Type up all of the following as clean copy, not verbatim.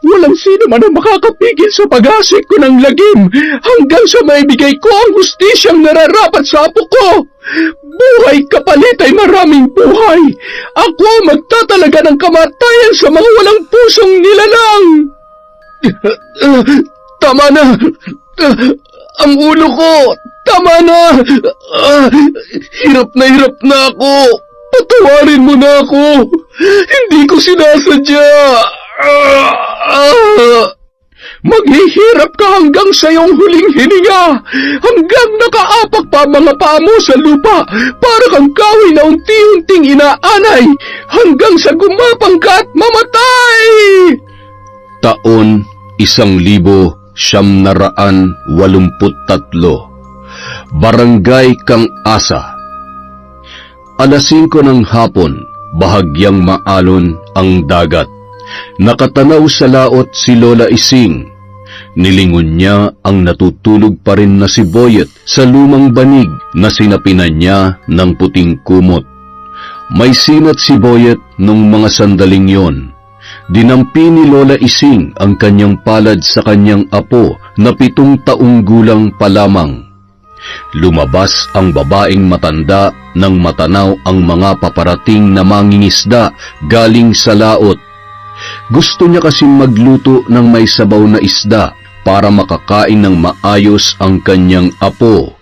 Walang sino man ang makakapigil sa pag-asik ko ng lagim hanggang sa maibigay ko ang hustisyang nararapat sa apo ko. Buhay kapalit ay maraming buhay. Ako ang magtatalaga ng kamatayan sa mga walang pusong nilalang. Tama na! Ang ulo ko! Tama na! Hirap na ako! Patawarin mo na ako! Hindi ko sinasadya! Maghihirap ka hanggang sa iyong huling hininga, hanggang nakaapak pa mga paa mo sa lupa, para kang kahoy na unti-unting inaanay, hanggang sa gumapang ka at mamatay! Taon 1983, Barangay Kang Asa. Alas 5 ng hapon, bahagyang maalon ang dagat. Nakatanaw sa laot si Lola Ising. Nilingon niya ang natutulog pa rin na si Boyet sa lumang banig na sinapinan niya ng puting kumot. May sinat si Boyet nung mga sandaling yon. Dinampi ni Lola Ising ang kanyang palad sa kanyang apo na 7 taong gulang pa lamang. Lumabas ang babaeng matanda nang matanaw ang mga paparating na mangingisda galing sa laot. Gusto niya kasing magluto ng may sabaw na isda para makakain ng maayos ang kanyang apo.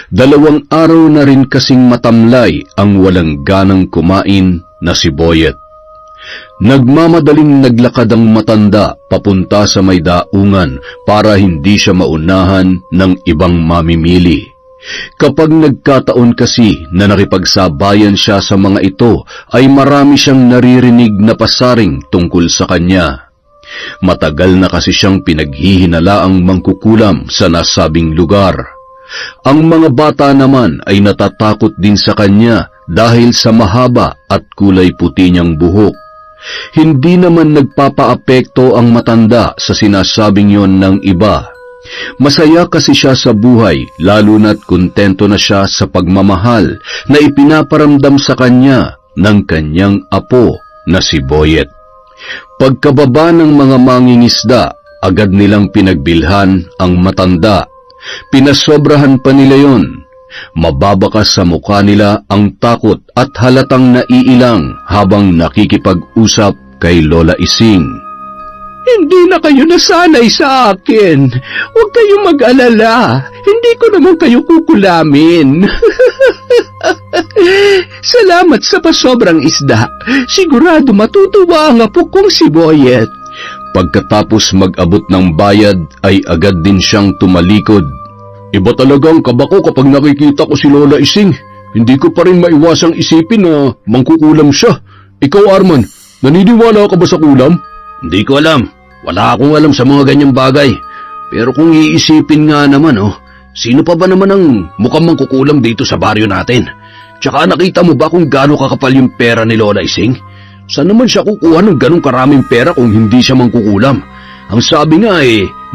2 araw na rin kasing matamlay ang walang ganang kumain na si Boyet. Nagmamadaling naglakad ang matanda papunta sa may daungan para hindi siya maunahan ng ibang mamimili. Kapag nagkataon kasi na nakipagsabayan siya sa mga ito, ay marami siyang naririnig na pasaring tungkol sa kanya. Matagal na kasi siyang pinaghihinalaang mangkukulam sa nasabing lugar. Ang mga bata naman ay natatakot din sa kanya dahil sa mahaba at kulay puti niyang buhok. Hindi naman nagpapaapekto ang matanda sa sinasabing yon ng iba. Masaya kasi siya sa buhay, lalo na't kontento na siya sa pagmamahal na ipinaparamdam sa kanya ng kanyang apo na si Boyet. Pagkababa ng mga mangingisda, agad nilang pinagbilhan ang matanda. Pinasobrahan pa nila yon. Mababakas sa mukha nila ang takot at halatang naiilang habang nakikipag-usap kay Lola Ising. Hindi na kayo nasanay sa akin. Huwag kayong mag-alala. Hindi ko naman kayo kukulamin. Salamat sa pasobrang isda. Sigurado matutuwa ang apo kong si Boyet. Pagkatapos mag-abot ng bayad ay agad din siyang tumalikod. Iba talagang kaba ko kapag nakikita ko si Lola Ising. Hindi ko pa rin maiwasang isipin na mangkukulam siya. Ikaw, Arman, naniniwala ka ba sa kulam? Hindi ko alam. Wala akong alam sa mga ganyang bagay. Pero kung iisipin nga naman, sino pa ba naman ang mukhang mangkukulam dito sa baryo natin? Tsaka nakita mo ba kung gaano kakapal yung pera ni Lola Ising? Saan naman siya kukuha ng ganong karaming pera kung hindi siya mangkukulam? Ang sabi nga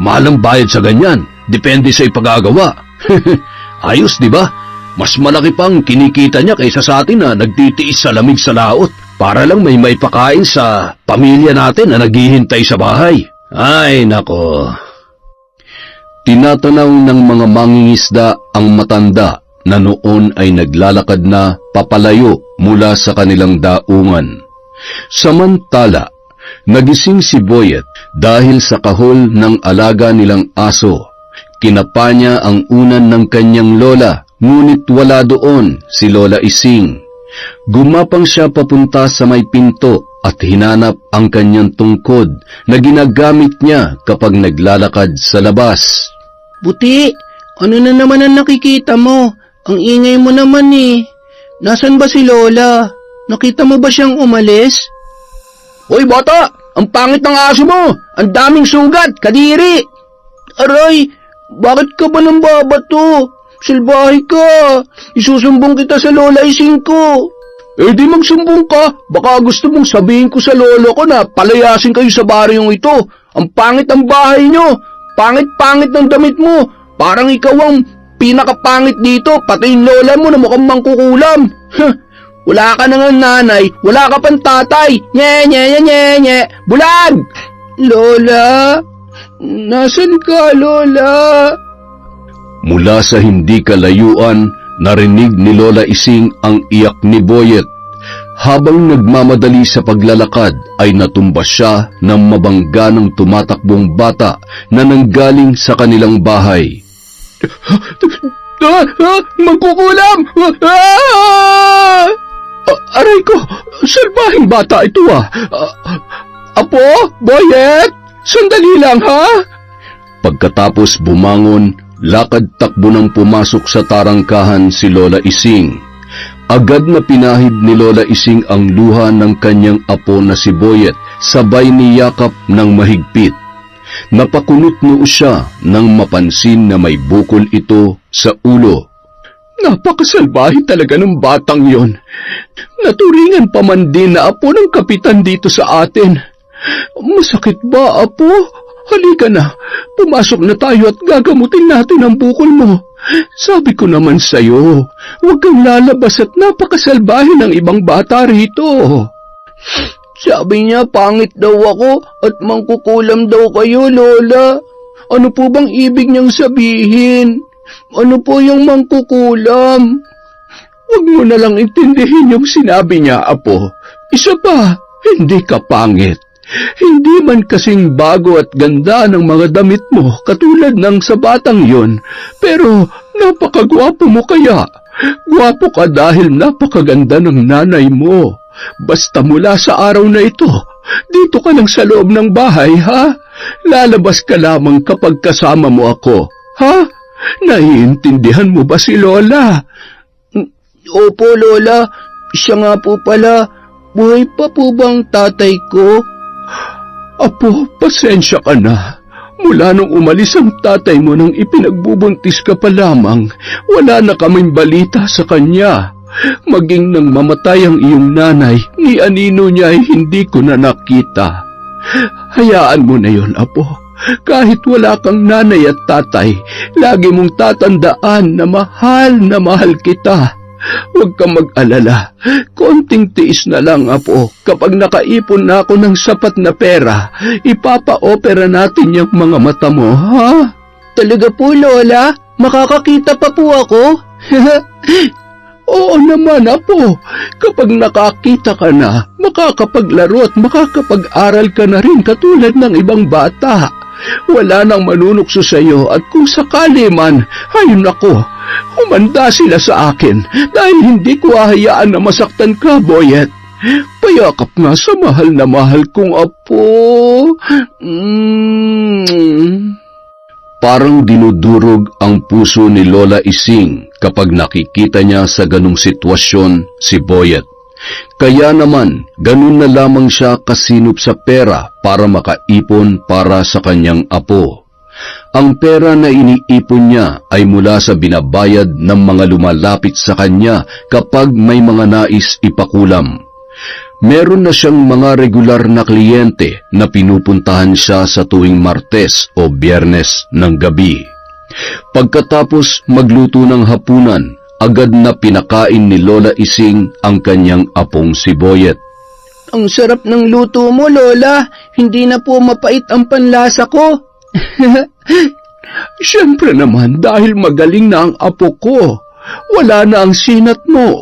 mahal ang bayad sa ganyan. Depende sa ipagagawa. Ayos, di ba? Mas malaki pang kinikita niya kaysa sa atin na nagtitiis sa lamig sa laot para lang may maipakain sa pamilya natin na naghihintay sa bahay. Ay, nako. Tinatanaw ng mga mangingisda ang matanda na noon ay naglalakad na papalayo mula sa kanilang daungan. Samantala, nagising si Boyet dahil sa kahol ng alaga nilang aso. Kinapa niya ang unan ng kanyang lola, ngunit wala doon si Lola Ising. Gumapang siya papunta sa may pinto at hinanap ang kanyang tungkod na ginagamit niya kapag naglalakad sa labas. Buti, ano na naman ang nakikita mo? Ang ingay mo naman Nasaan ba si Lola? Nakita mo ba siyang umalis? Hoy bata! Ang pangit ng aso mo! Ang daming sugat! Kadiri! Aray! Bakit ka ba nang babato? Silbahe ka! Isusumbong kita sa Lola Ising ko! Di magsumbong ka! Baka gusto mong sabihin ko sa lolo ko na palayasin kayo sa baryong ito! Ang pangit ng bahay nyo! Pangit-pangit ng damit mo! Parang ikaw ang pinakapangit dito, pati yung lola mo na mukhang mangkukulam! Wala ka na nga nanay, wala ka pang tatay! Nye! Bulag! Lola! Nasaan ka, Lola? Mula sa hindi kalayuan, narinig ni Lola Ising ang iyak ni Boyet. Habang nagmamadali sa paglalakad ay natumba siya ng mabangga ng tumatakbong bata na nanggaling sa kanilang bahay. Magkukulam! Aray ko, salbahing bata ito Apo, Boyet, sandali lang ha? Pagkatapos bumangon, lakad-takbo nang pumasok sa tarangkahan si Lola Ising. Agad na pinahid ni Lola Ising ang luha ng kanyang apo na si Boyet, sabay niyakap ng mahigpit. Napakunot noo siya nang mapansin na may bukol ito sa ulo. Napakasalbahe talaga ng batang yon. Naturingan pa man din na apo ng kapitan dito sa atin. Masakit ba, apo? Halika na, pumasok na tayo at gagamutin natin ang bukol mo. Sabi ko naman sa'yo, huwag kang lalabas at napakasalbahe ng ibang bata rito. Sabi niya pangit daw ako at mangkukulam daw kayo, Lola. Ano po bang ibig niyang sabihin? Ano po yung mangkukulam? Huwag mo na lang intindihin yung sinabi niya, apo. Isa pa, hindi ka pangit. Hindi man kasing bago at ganda ng mga damit mo katulad ng sa batang yon, pero napakagwapo mo kaya. Gwapo ka dahil napakaganda ng nanay mo. Basta mula sa araw na ito, dito ka lang sa loob ng bahay, ha? Lalabas ka lamang kapag kasama mo ako, ha? Naiintindihan mo ba si Lola? Opo, Lola. Siya nga po pala. Buhay pa po bang tatay ko? Apo, pasensya ka na. Mula nung umalis ang tatay mo nang ipinagbubuntis ka pa lamang, wala na kaming balita sa kanya. Maging nang mamatay ang iyong nanay, ni anino niya ay hindi ko na nakita. Hayaan mo na yon, apo. Kahit wala kang nanay at tatay, lagi mong tatandaan na mahal kita. Huwag kang mag-alala. Konting tiis na lang, apo. Kapag nakaipon na ako ng sapat na pera, ipapa-opera natin yung mga mata mo, ha? Talaga po, Lola? Makakakita pa po ako? Oo naman, apo. Kapag nakakita ka na, makakapaglaro at makakapag-aral ka na rin katulad ng ibang bata. Wala nang manunukso sa iyo at kung sakali man, ay nako, humanda sila sa akin dahil hindi ko hahayaan na masaktan ka, Boyet. Payakap nga sa mahal na mahal kong apo. Parang dinudurog ang puso ni Lola Ising kapag nakikita niya sa ganung sitwasyon si Boyet. Kaya naman, ganun na lamang siya kasinop sa pera para makaipon para sa kanyang apo. Ang pera na iniipon niya ay mula sa binabayad ng mga lumalapit sa kanya kapag may mga nais ipakulam. Meron na siyang mga regular na kliyente na pinupuntahan siya sa tuwing Martes o Biyernes ng gabi. Pagkatapos magluto ng hapunan, agad na pinakain ni Lola Ising ang kanyang apong si Boyet. Ang sarap ng luto mo, Lola. Hindi na po mapait ang panlasa ko. Siyempre naman, dahil magaling na ang apo ko. Wala na ang sinat mo,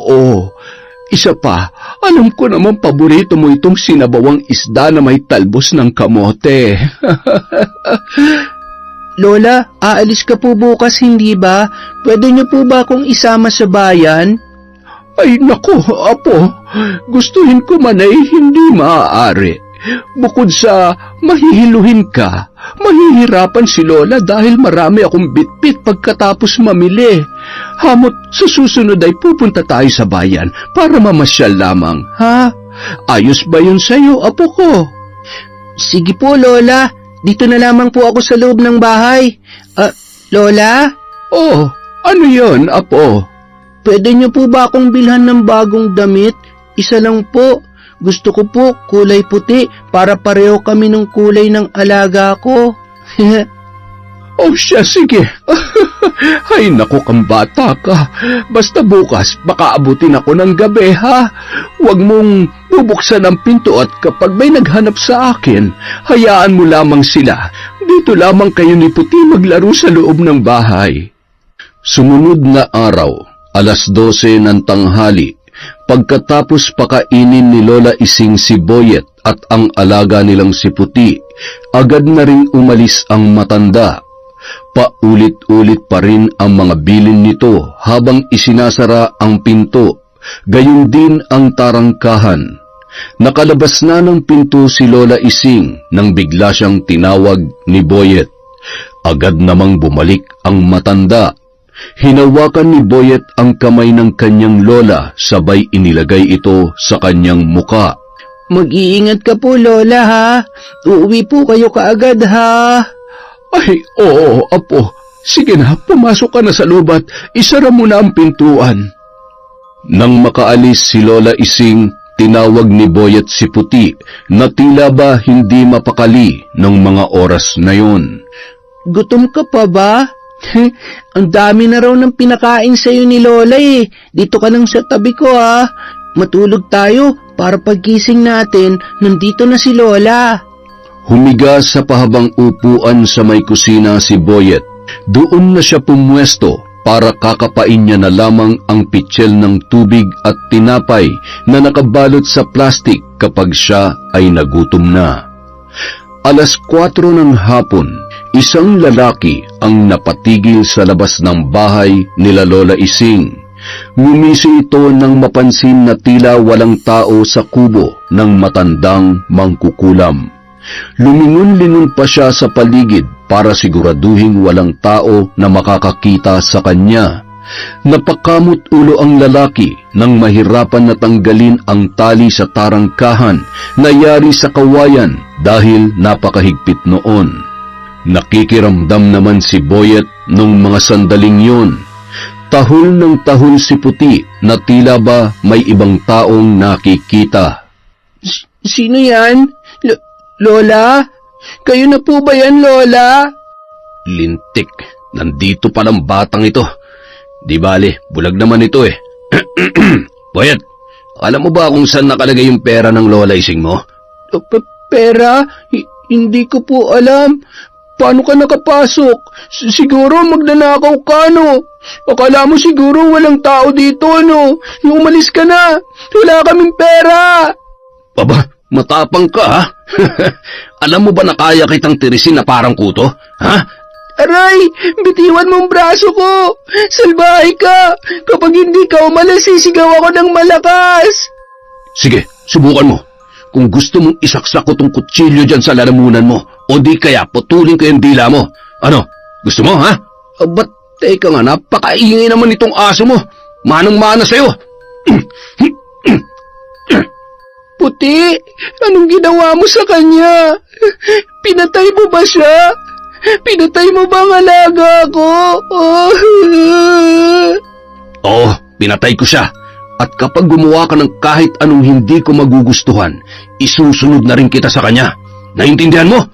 Isa pa, alam ko naman paborito mo itong sinabawang isda na may talbos ng kamote. Lola, aalis ka po bukas, hindi ba? Pwede niyo po ba akong isama sa bayan? Ay nako, apo. Gustuhin ko man ay hindi maaari. Bukod sa mahihiluhin ka, mahihirapan si Lola dahil marami akong bitbit pagkatapos mamili. Hamot sa susunod ay pupunta tayo sa bayan para mamasyal lamang, ha? Ayos ba yun sa'yo, apo ko? Sige po, Lola. Dito na lamang po ako sa loob ng bahay. Lola? Oh, ano yon, apo? Pwede niyo po ba akong bilhan ng bagong damit? Isa lang po. Gusto ko po kulay puti para pareho kami ng kulay ng alaga ko. Oh siya, sige. Ay naku kang bata ka. Basta bukas, baka abutin ako ng gabi, ha? Huwag mong bubuksan ang pinto at kapag may naghanap sa akin, hayaan mo lamang sila. Dito lamang kayo ni Puti maglaro sa loob ng bahay. Sumunod na araw, 12:00 ng tanghali, pagkatapos pakainin ni Lola Ising si Boyet at ang alaga nilang si Puti, agad na ring umalis ang matanda. Paulit-ulit pa rin ang mga bilin nito habang isinasara ang pinto, gayon din ang tarangkahan. Nakalabas na ng pinto si Lola Ising nang bigla siyang tinawag ni Boyet. Agad namang bumalik ang matanda. Hinawakan ni Boyet ang kamay ng kanyang lola, sabay inilagay ito sa kanyang muka. Mag-iingat ka po, Lola, ha? Uuwi po kayo kaagad, ha? Ay, oo, apo. Sige na, pumasok ka na sa loob at isara mo na ang pintuan. Nang makaalis si Lola Ising, tinawag ni Boyet si Puti na tila ba hindi mapakali ng mga oras na yon. Gutom ka pa ba? Ang dami na raw ng pinakain sa'yo ni Lola eh. Dito ka lang sa tabi ko, ha? Matulog tayo para pagkising natin, nandito na si Lola. Humiga sa pahabang upuan sa may kusina si Boyet. Doon na siya pumwesto para kakapain niya na lamang ang pitsil ng tubig at tinapay na nakabalot sa plastik kapag siya ay nagutom na. 4:00 ng hapon, isang lalaki ang napatigil sa labas ng bahay nila Lola Ising. Ngumisi ito nang mapansin na tila walang tao sa kubo ng matandang mangkukulam. Lumingon-lingon pa siya sa paligid para siguraduhing walang tao na makakakita sa kanya. Napakamot ulo ang lalaki nang mahirapan na tanggalin ang tali sa tarangkahan na yari sa kawayan dahil napakahigpit noon. Nakikiramdam naman si Boyet nung mga sandaling yon. Tahol ng tahol si Puti na tila ba may ibang taong nakikita. Sino yan? Lola? Kayo na po ba yan, Lola? Lintik, nandito pa ng batang ito. Di bale, bulag naman ito eh. Boyet, alam mo ba kung saan nakalagay yung pera ng Lola Ising mo? Pera? Hindi ko po alam. Paano ka nakapasok? Siguro magnanakaw ka, no? Akala mo siguro walang tao dito, no? Yung umalis ka na. Wala kaming pera. Aba, matapang ka, ha? Alam mo ba na kaya kitang tirisin na parang kuto? Ha? Aray, bitiwan mo ang braso ko. Salbahe ka. Kapag hindi ka umalis, sisigaw ako ng malakas. Sige, subukan mo. Kung gusto mong isaksak ko tong kutsilyo dyan sa lalamunan mo, o di kaya putulin ko yung dila mo. Ano? Gusto mo, ha? Ba't teka nga, napakaingay naman itong aso mo. Manang-mana sa'yo. Puti, anong ginawa mo sa kanya? Pinatay mo ba siya? Pinatay mo ba ang alaga ko? Oo, pinatay ko siya. At kapag gumawa ka ng kahit anong hindi ko magugustuhan, isusunod na rin kita sa kanya. Naintindihan mo?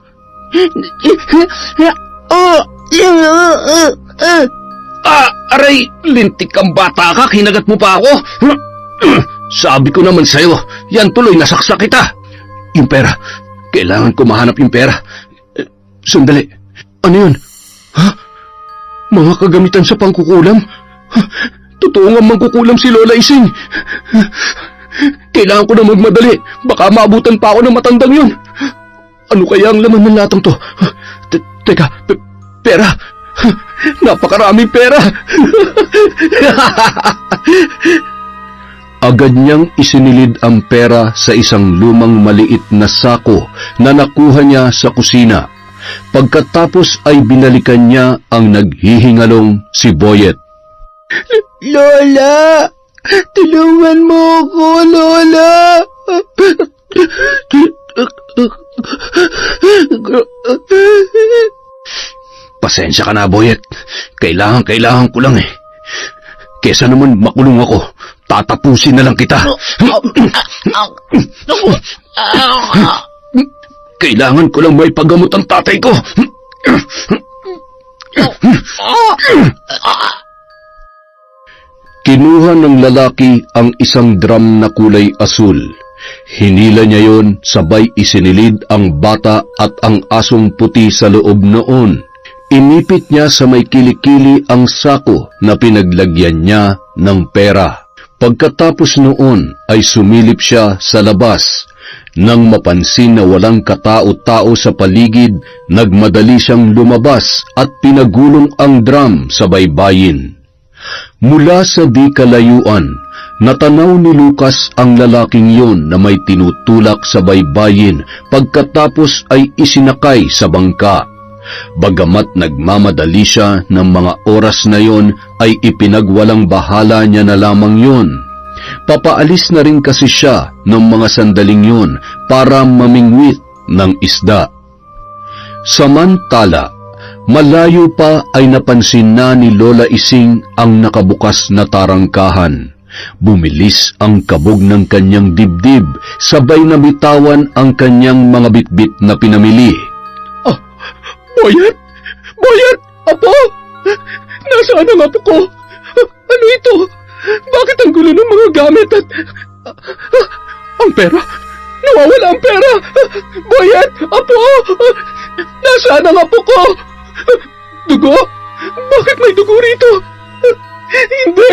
Aray, lintik kang bata ka, kinagat mo pa ako. Sabi ko naman sa'yo, yan tuloy nasaksak kita. Yung pera, kailangan ko mahanap yung pera. Sandali, ano yun? Ha? Mga kagamitan sa pangkukulam? Totoo nga mangkukulam si Lola Ising. Kailangan ko na magmadali. Baka maabutan pa ako ng matandang yun. Ano kaya ang laman ng latang to? Teka, pera. Napakaraming pera. Agad niyang isinilid ang pera sa isang lumang maliit na sako na nakuha niya sa kusina. Pagkatapos ay binalikan niya ang naghihingalong si Boyet. Lola! Tulungan mo ako, Lola! Pasensya ka na, Boyet. Kailangan ko lang eh. Kesa naman makulong ako, tatapusin na lang kita. Kailangan ko lang may paggamot ang tatay ko. Kinuha ng lalaki ang isang drum na kulay asul. Hinila niya yon, sabay isinilid ang bata at ang asong puti sa loob noon. Inipit niya sa may kilikili ang sako na pinaglagyan niya ng pera. Pagkatapos noon ay sumilip siya sa labas. Nang mapansin na walang katao-tao sa paligid, nagmadali siyang lumabas at pinagulong ang drum sa baybayin. Mula sa di kalayuan, natanaw ni Lucas ang lalaking yon na may tinutulak sa baybayin, pagkatapos ay isinakay sa bangka. Bagamat nagmamadali siya ng mga oras na yon, ay ipinagwalang bahala niya na lamang yon. Papaalis na rin kasi siya ng mga sandaling yon para mamingwit ng isda. Samantala, malayo pa ay napansin na ni Lola Ising ang nakabukas na tarangkahan. Bumilis ang kabog ng kanyang dibdib, sabay na bitawan ang kanyang mga bitbit na pinamili. Boyet! Boyet! Apo! Nasaan ang apo ko? Ano ito? Bakit ang gulo ng mga gamit at... ang pera? Nawawala ang pera! Boyet! Apo! Nasaan ang apo ko? Dugo? Bakit may dugo rito? Hindi!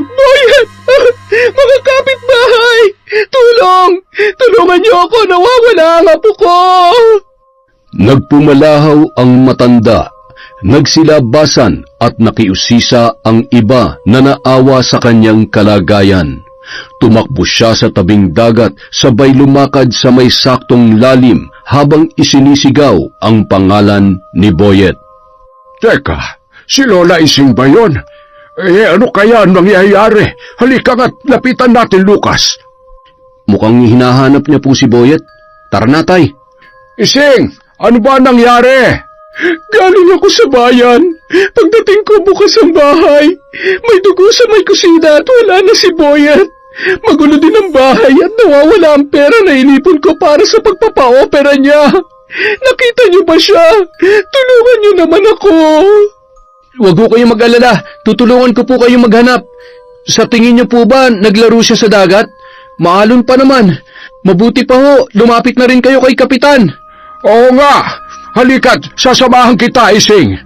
Boyet! Mga kapitbahay! Tulong! Tulungan niyo ako! Nawawala ang apo ko! Nagpumalahaw ang matanda, nagsilabasan at nakiusisa ang iba na naawa sa kanyang kalagayan. Tumakbo siya sa tabing dagat, sabay lumakad sa may saktong lalim habang isinisigaw ang pangalan ni Boyet. Teka, si Lola Ising ba yun? Ano kaya ang nangyayari? Halika nga't lapitan natin, Lucas. Mukhang hinahanap niya po si Boyet. Tara na, tay. Ising! Ano ba nangyari? Galing ako sa bayan. Pagdating ko bukas ang bahay, may dugo sa may kusina at wala na si Boyet. Magulo din ang bahay at nawawala ang pera na inipon ko para sa pagpapa-opera niya. Nakita niyo ba siya? Tulungan niyo naman ako. Huwag po kayong mag-alala. Tutulungan ko po kayong maghanap. Sa tingin niyo po ba naglaro siya sa dagat? Maalon pa naman. Mabuti pa ho, lumapit na rin kayo kay Kapitan. Oo nga! Halika't sasamahan kita, Ising!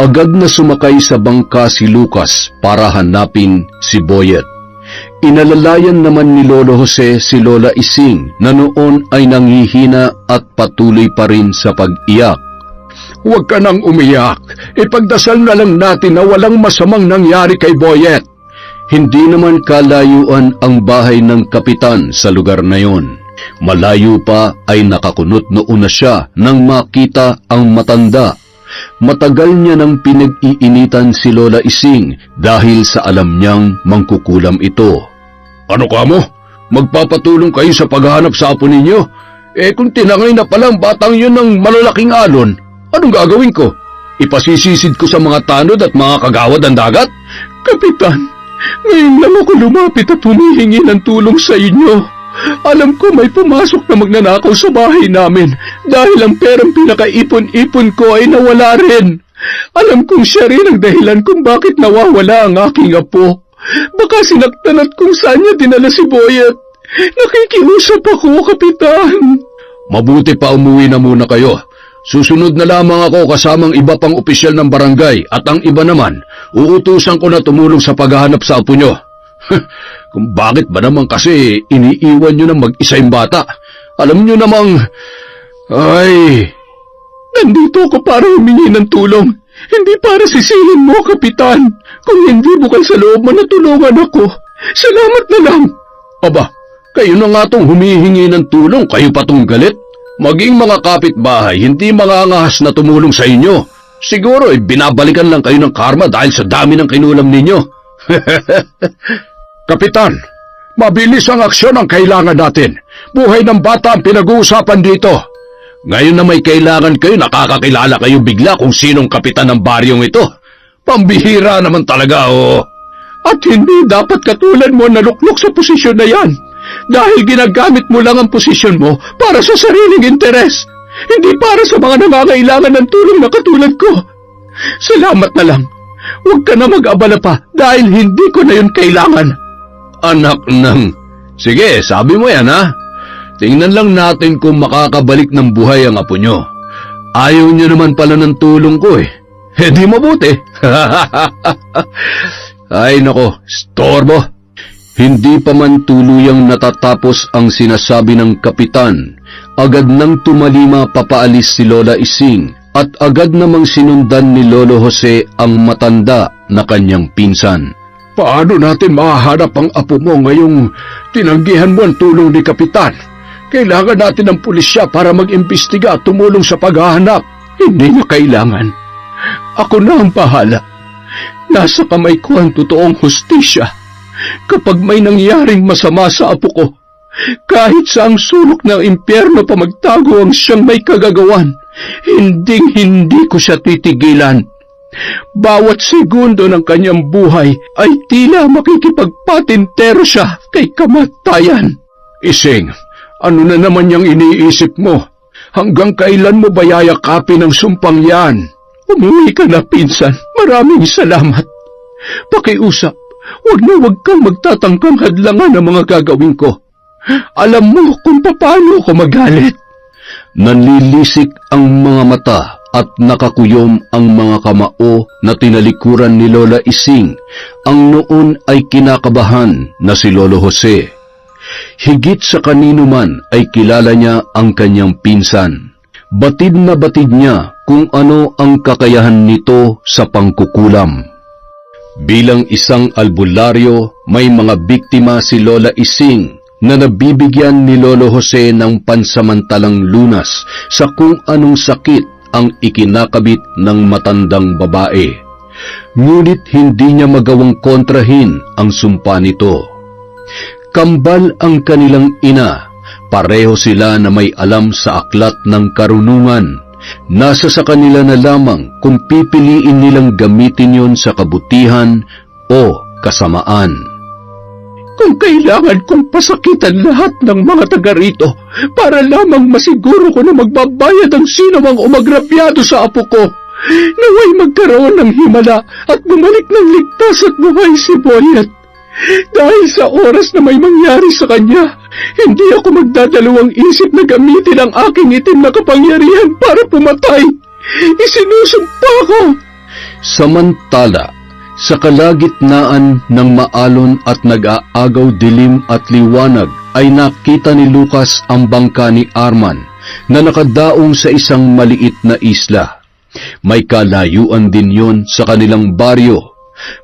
Agad na sumakay sa bangka si Lucas para hanapin si Boyet. Inalalayan naman ni Lolo Jose si Lola Ising na noon ay nanghihina at patuloy pa rin sa pag-iyak. Huwag ka nang umiyak. Ipagdasal na lang natin na walang masamang nangyari kay Boyet. Hindi naman kalayuan ang bahay ng kapitan sa lugar na yon. Malayo pa ay nakakunot noon na siya nang makita ang matanda. Matagal niya nang pinag-iinitan si Lola Ising dahil sa alam niyang mangkukulam ito. Ano ka mo? Magpapatulong kayo sa paghahanap sa apo ninyo? Kung tinangay na palang batang yun ng malalaking alon, anong gagawin ko? Ipasisisid ko sa mga tanod at mga kagawad ang dagat? Kapitan, ngayon lang ako lumapit at humihingi ng tulong sa inyo. Alam ko may pumasok na magnanakaw sa bahay namin dahil ang perang pinakaipon-ipon ko ay nawala rin. Alam kong siya rin ang dahilan kung bakit nawawala ang aking apo. Baka sinaktan at kung saan niya dinala si Boyet. Nakikiusap ako, Kapitan. Mabuti pa umuwi na muna kayo. Susunod na lamang ako kasamang iba pang opisyal ng barangay at ang iba naman, uutusan ko na tumulong sa paghahanap sa apo nyo. Kung bakit ba naman kasi iniiwan nyo na mag-isa yung bata? Alam nyo namang... Ay... Nandito ako para humingi ng tulong. Hindi para sisihin mo, Kapitan. Kung hindi bukal sa loob mo na tulungan ako. Salamat na lang. Aba, kayo na nga tong humihingi ng tulong, kayo pa tong galit. Maging mga kapitbahay, hindi mga angahas na tumulong sa inyo. Siguro binabalikan lang kayo ng karma dahil sa dami ng kinulam ninyo. Kapitan, mabilis ang aksyon ang kailangan natin. Buhay ng bata ang pinag-uusapan dito. Ngayon na may kailangan kayo, nakakakilala kayo bigla kung sinong kapitan ng baryong ito. Pambihira naman talaga, oh. At hindi dapat katulad mo naluklok sa posisyon na yan. Dahil ginagamit mo lang ang posisyon mo para sa sariling interes. Hindi para sa mga nangangailangan ng tulong na katulad ko. Salamat na lang. Huwag ka na mag-abala pa dahil hindi ko na yun kailangan. Anak ng... Sige, sabi mo yan ha. Tingnan lang natin kung makakabalik ng buhay ang apo nyo. Ayaw nyo naman pala ng tulong ko eh. Di mabuti. Ay nako, storbo. Hindi pa man tuluyang natatapos ang sinasabi ng kapitan, agad nang tumalima papaalis si Lola Ising at agad namang sinundan ni Lolo Jose ang matanda na kanyang pinsan. Paano natin mahahanap ang apo mo ngayong tinanggihan mo ang tulong ni Kapitan? Kailangan natin ng pulisya para mag-imbestiga at tumulong sa paghahanap. Hindi na kailangan. Ako na ang bahala. Nasa kamay ko ang totoong hustisya. Kapag may nangyaring masama sa apo ko, kahit sa ang sulok ng impyerno pa magtago ang siyang may kagagawan, hindi ko siya titigilan. Bawat segundo ng kanyang buhay ay tila makikipagpatintero siya kay kamatayan. Ising, ano na naman yung iniisip mo? Hanggang kailan mo ba yayakapin ang sumpang yan? Umuwi ka na, pinsan. Maraming salamat. Pakiusap, wag kang magtatangkang hadlangan ang mga gagawin ko. Alam mo kung paano ako magalit. Nanlilisik ang mga mata at nakakuyom ang mga kamao na tinalikuran ni Lola Ising. Ang noon ay kinakabahan na si Lolo Jose. Higit sa kanino man ay kilala niya ang kanyang pinsan. Batid na batid niya kung ano ang kakayahan nito sa pangkukulam. Bilang isang albularyo, may mga biktima si Lola Ising na nabibigyan ni Lolo Jose ng pansamantalang lunas sa kung anong sakit ang ikinakabit ng matandang babae. Ngunit hindi niya magawang kontrahin ang sumpa nito. Kambal ang kanilang ina, pareho sila na may alam sa aklat ng karunungan. Nasa sa kanila na lamang kung pipiliin nilang gamitin yon sa kabutihan o kasamaan. Kung kailangan kong pasakitan lahat ng mga taga rito para lamang masiguro ko na magbabayad ang sino mang umagrabyado sa apo ko, naway magkaroon ng himala at bumalik ng ligtas at buhay si Boyet. Dahil sa oras na may mangyari sa kanya, hindi ako magdadalawang isip na gamitin ang aking itim na kapangyarihan para pumatay. Isinusumpa ko. Samantala, sa kalagitnaan ng maalon at nag-aagaw dilim at liwanag ay nakita ni Lucas ang bangka ni Arman na nakadaong sa isang maliit na isla. May kalayuan din yon sa kanilang baryo.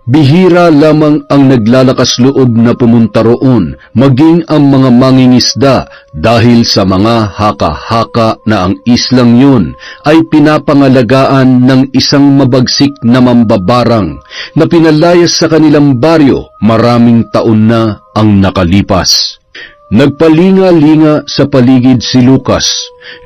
Bihira lamang ang naglalakas loob na pumunta roon, maging ang mga mangingisda dahil sa mga haka-haka na ang islang yun ay pinapangalagaan ng isang mabagsik na mambabarang na pinalayas sa kanilang baryo maraming taon na ang nakalipas. Nagpalinga-linga sa paligid si Lucas.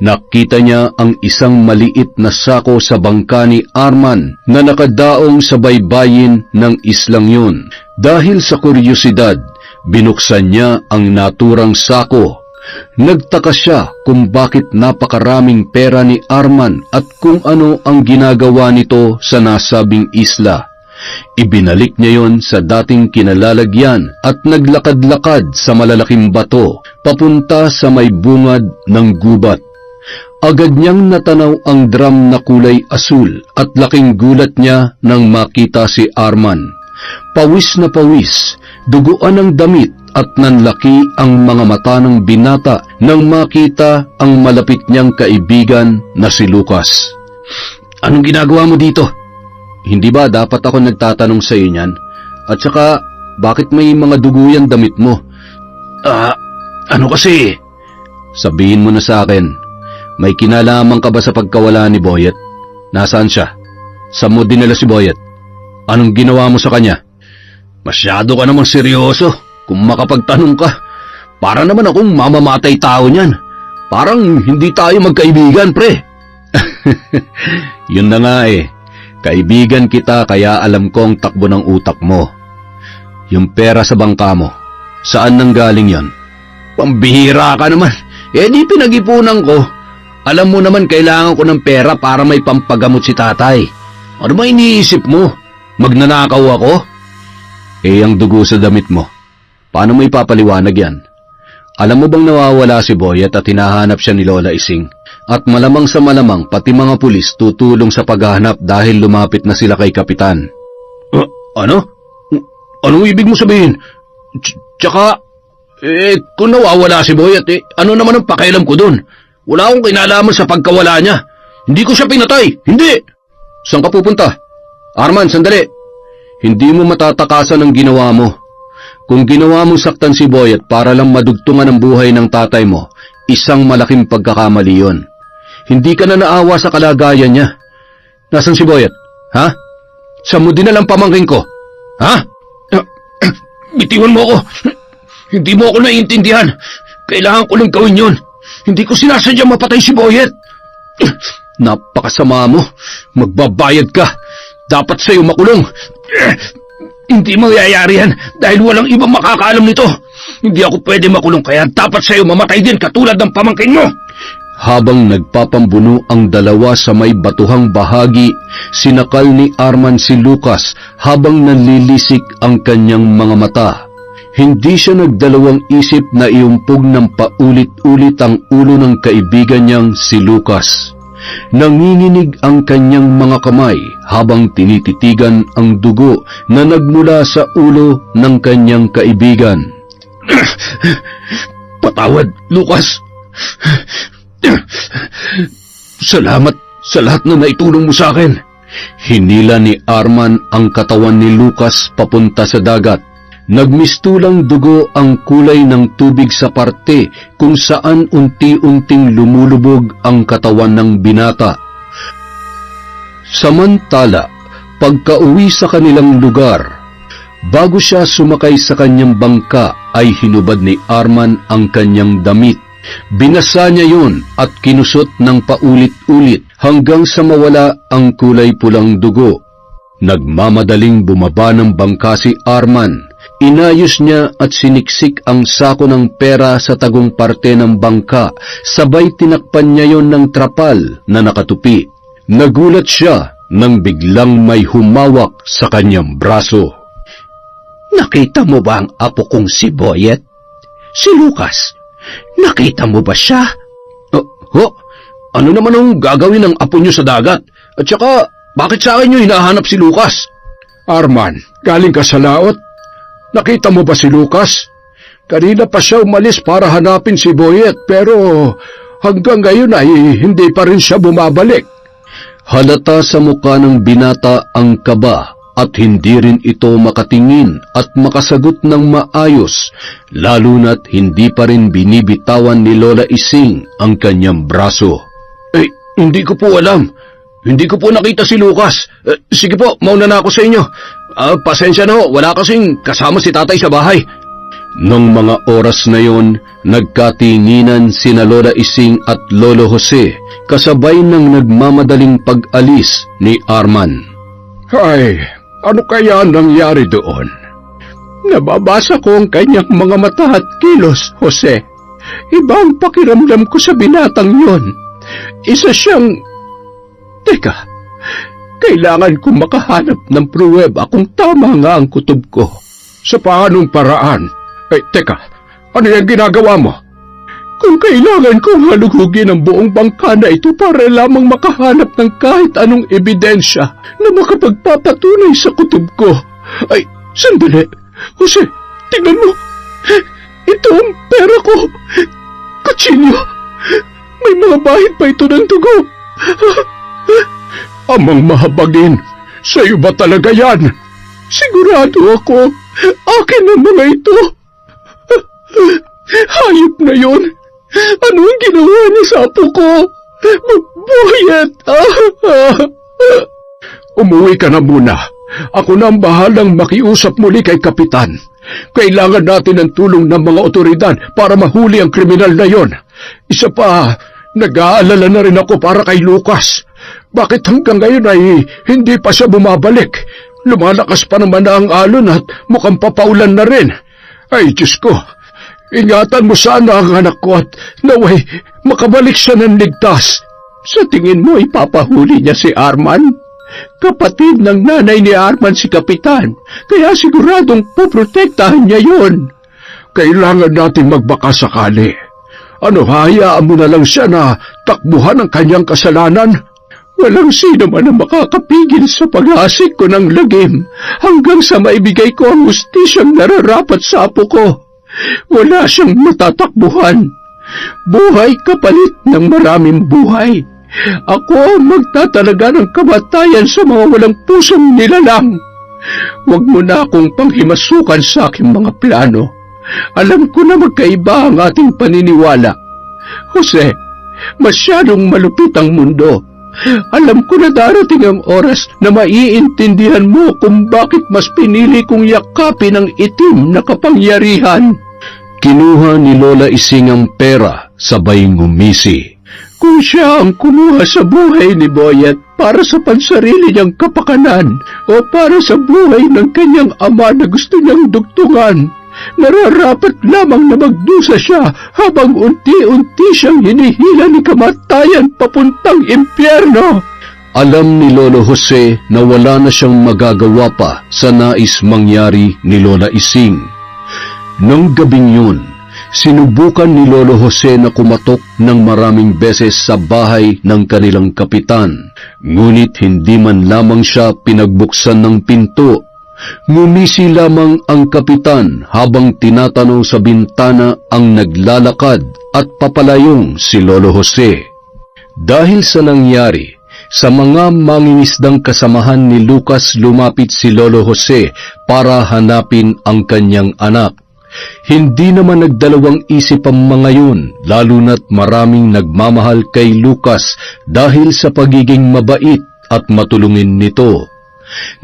Nakita niya ang isang maliit na sako sa bangka ni Arman na nakadaong sa baybayin ng islang yun. Dahil sa kuryosidad, binuksan niya ang naturang sako. Nagtaka siya kung bakit napakaraming pera ni Arman at kung ano ang ginagawa nito sa nasabing isla. Ibinalik niya yon sa dating kinalalagyan at naglakad-lakad sa malalaking bato papunta sa may bungad ng gubat. Agad niyang natanaw ang drum na kulay asul at laking gulat niya nang makita si Arman. Pawis na pawis, duguan ang damit at nanlaki ang mga mata ng binata nang makita ang malapit niyang kaibigan na si Lucas. "Anong ginagawa mo dito? Hindi ba dapat ako nagtatanong sa iyo niyan? At saka, bakit may mga dugo yan damit mo?" Ano kasi?" "Sabihin mo na sa akin, may kinalaman ka ba sa pagkawala ni Boyet? Nasaan siya? Saan mo dinala si Boyet? Anong ginawa mo sa kanya?" "Masyado ka namang seryoso kung makapagtanong ka. Para naman akong mamamatay tao niyan. Parang hindi tayo magkaibigan, pre." "Yun na nga eh. Kaibigan kita kaya alam ko ang takbo ng utak mo. Yung pera sa bangka mo, saan nanggaling yon?" "Pambihira ka naman. Di pinag-ipunan ko. Alam mo naman kailangan ko ng pera para may pampagamot si tatay. Ano ba iniisip mo? Magnanakaw ako?" "Ang dugo sa damit mo, paano mo ipapaliwanag yan?" alam mo bang nawawala si Boyet at hinahanap siya ni Lola Ising? At malamang sa malamang pati mga pulis tutulong sa paghahanap dahil lumapit na sila kay Kapitan. Ano? Anong ibig mo sabihin? Tsaka, kung nawawala si Boyet, ano naman ang pakialam ko dun? Wala akong kinalaman sa pagkawala niya. Hindi ko siya pinatay, hindi! Saan ka pupunta? Arman, sandali! Hindi mo matatakasan ang ginawa mo. Kung ginawa mo saktan si Boyet para lang madugtungan ang buhay ng tatay mo, isang malaking pagkakamali yun. Hindi ka na naawa sa kalagayan niya. Nasaan si Boyet? Ha? Saan mo dinalang pamangkin ko? Ha? Bitiwan mo ako. Hindi mo ako naiintindihan. Kailangan ko lang gawin yun. Hindi ko sinasadya mapatay si Boyet. Napakasama mo. Magbabayad ka. Dapat sa'yo makulong. Hindi mangyayari yan dahil walang ibang makakaalam nito. Hindi ako pwede makulong kaya dapat sa'yo mamatay din katulad ng pamangkin mo. Habang nagpapambuno ang dalawa sa may batuhang bahagi, sinakal ni Arman si Lucas habang nanlilisik ang kanyang mga mata. Hindi siya nagdalawang isip na iumpog ng paulit-ulit ang ulo ng kaibigan niyang si Lucas. Nanginginig ang kanyang mga kamay habang tinititigan ang dugo na nagmula sa ulo ng kanyang kaibigan. Patawad, Lucas. Salamat sa lahat na naitulong mo sa akin. Hinila ni Arman ang katawan ni Lucas papunta sa dagat. Nagmistulang dugo ang kulay ng tubig sa parte kung saan unti-unting lumulubog ang katawan ng binata. Samantala, pagka-uwi sa kanilang lugar, bago siya sumakay sa kanyang bangka ay hinubad ni Arman ang kanyang damit. Binasa niya yun at kinusot ng paulit-ulit hanggang sa mawala ang kulay pulang dugo. Nagmamadaling bumaba ng bangka si Arman. Inayos niya at siniksik ang sako ng pera sa tagong parte ng bangka, sabay tinakpan niya yon ng trapal na nakatupi. Nagulat siya nang biglang may humawak sa kanyang braso. Nakita mo ba ang apo kong si Boyet? Si Lucas? Nakita mo ba siya? Ano naman ang gagawin ng apo niyo sa dagat? At saka, bakit sa akin niyo hinahanap si Lucas? Arman, galing ka sa laot? Nakita mo ba si Lucas? Kanina pa siya umalis para hanapin si Boyet pero hanggang ngayon ay hindi pa rin siya bumabalik. Halata sa mukha ng binata ang kaba at hindi rin ito makatingin at makasagot ng maayos, lalo na't hindi pa rin binibitawan ni Lola Ising ang kanyang braso. Hindi ko po alam. Hindi ko po nakita si Lucas. Sige po, mauna na ako sa inyo. Pasensya na ho, wala kasing kasama si tatay sa bahay. Nung mga oras na yon, nagkatinginan sina Lola Ising at Lolo Jose, kasabay ng nagmamadaling pag-alis ni Arman. Ay, ano kaya nangyari doon? Nababasa ko ang kanyang mga mata at kilos, Jose. Iba ang pakiramdam ko sa binatang yon. Isa siyang... Teka, kailangan ko makahanap ng pruweba kung tama nga ang kutob ko. Sa paanong paraan? Teka, ano yung ginagawa mo? Kung kailangan kong halugugin ang buong bangka na ito para lamang makahanap ng kahit anong ebidensya na makapagpapatunay sa kutob ko. Ay, sandali. Jose, tingnan mo. Ito ang pera ko. Kutsilyo. May mga bahid pa ito ng dugo. Amang mahabagin, sa'yo ba talaga yan? Sigurado ako, akin ang mga ito. Hayop na yun. Ano ang ginawa niya sa apo ko? Boyet! Umuwi ka na muna. Ako na ang bahalang makiusap muli kay Kapitan. Kailangan natin ng tulong ng mga otoridad para mahuli ang kriminal na yon. Isa pa, nag-aalala na rin ako para kay Lucas. Bakit hanggang ngayon ay hindi pa siya bumabalik? Lumalakas pa naman na ang alon at mukhang papaulan na rin. Ay, Diyos ko, ingatan mo sana ang anak ko at naway makabalik siya ng ligtas. Sa tingin mo ipapahuli niya si Arman? Kapatid ng nanay ni Arman si Kapitan, kaya siguradong poprotektahan niya yon. Kailangan natin magbaka sakali. Ano, hayaan mo na lang siya na takbuhan ang kanyang kasalanan? Walang sino man ang makakapigil sa pag-aasik ko ng lagim hanggang sa maibigay ko ang hustisyang nararapat sa apo ko. Wala siyang matatakbuhan. Buhay kapalit ng maraming buhay. Ako ang magtatalaga ng kamatayan sa mga walang pusong nilalang. Huwag mo na akong panghimasukan sa aking mga plano. Alam ko na magkaiba ang ating paniniwala. Jose, masyadong malupit ang mundo. Alam ko na darating ang oras na maiintindihan mo kung bakit mas pinili kong yakapin ang itim na kapangyarihan. Kinuha ni Lola Ising ang pera, sabay ngumisi. Kung siya ang kumuha sa buhay ni Boyet para sa pansarili niyang kapakanan o para sa buhay ng kanyang ama na gusto niyang dugtungan, nararapat lamang na magdusa siya habang unti-unti siyang hinihila ni kamatayan papuntang impyerno. Alam ni Lolo Jose na wala na siyang magagawa pa sa nais mangyari ni Lola Ising. Nang gabing yun, sinubukan ni Lolo Jose na kumatok ng maraming beses sa bahay ng kanilang kapitan, ngunit hindi man lamang siya pinagbuksan ng pinto. Ngumisi lamang ang kapitan habang tinatanong sa bintana ang naglalakad at papalayong si Lolo Jose. Dahil sa nangyari, sa mga mangingisdang kasamahan ni Lucas lumapit si Lolo Jose para hanapin ang kanyang anak. Hindi naman nagdalawang isip ang mga yun, lalo na't maraming nagmamahal kay Lucas dahil sa pagiging mabait at matulungin nito.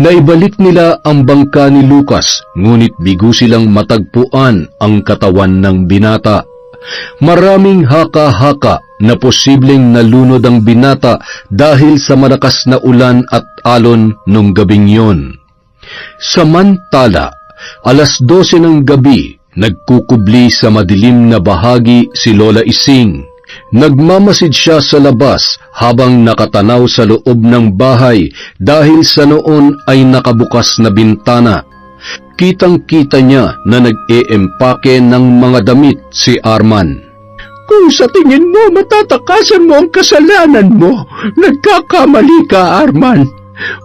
Naibalik nila ang bangka ni Lucas, ngunit bigo silang matagpuan ang katawan ng binata. Maraming haka-haka na posibleng nalunod ang binata dahil sa malakas na ulan at alon nung gabing yon. Samantala, 12:00 ng gabi, nagkukubli sa madilim na bahagi si Lola Ising. Nagmamasid siya sa labas habang nakatanaw sa loob ng bahay dahil sa noon ay nakabukas na bintana. Kitang-kita niya na nag-eempake ng mga damit si Arman. Kung sa tingin mo matatakasan mo ang kasalanan mo, nagkakamali ka, Arman.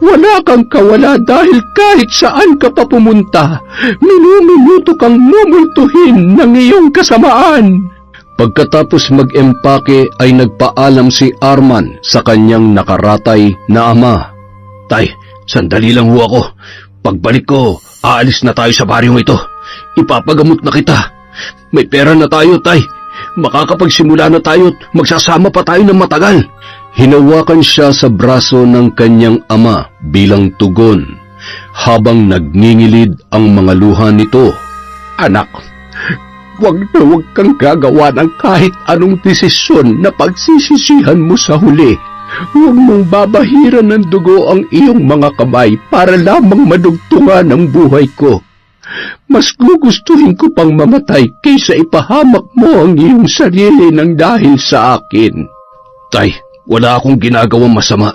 Wala kang kawala dahil kahit saan ka pa pumunta, minuminuto kang mumultuhin ng iyong kasamaan. Pagkatapos mag-empake ay nagpaalam si Arman sa kanyang nakaratay na ama. Tay, sandali lang ho ako. Pagbalik ko, aalis na tayo sa baryong ito. Ipapagamot na kita. May pera na tayo, Tay. Makakapagsimula na tayo at magsasama pa tayo ng matagal. Hinawakan siya sa braso ng kanyang ama bilang tugon, habang nagngingilid ang mga luha nito. Anak, wag kang gagawa ng kahit anong desisyon na pagsisisihan mo sa huli. Huwag mong babahiran ng dugo ang iyong mga kamay para lamang madugtungan ang buhay ko. Mas gugustuhin ko pang mamatay kaysa ipahamak mo ang iyong sarili ng dahil sa akin. Tay, wala akong ginagawang masama.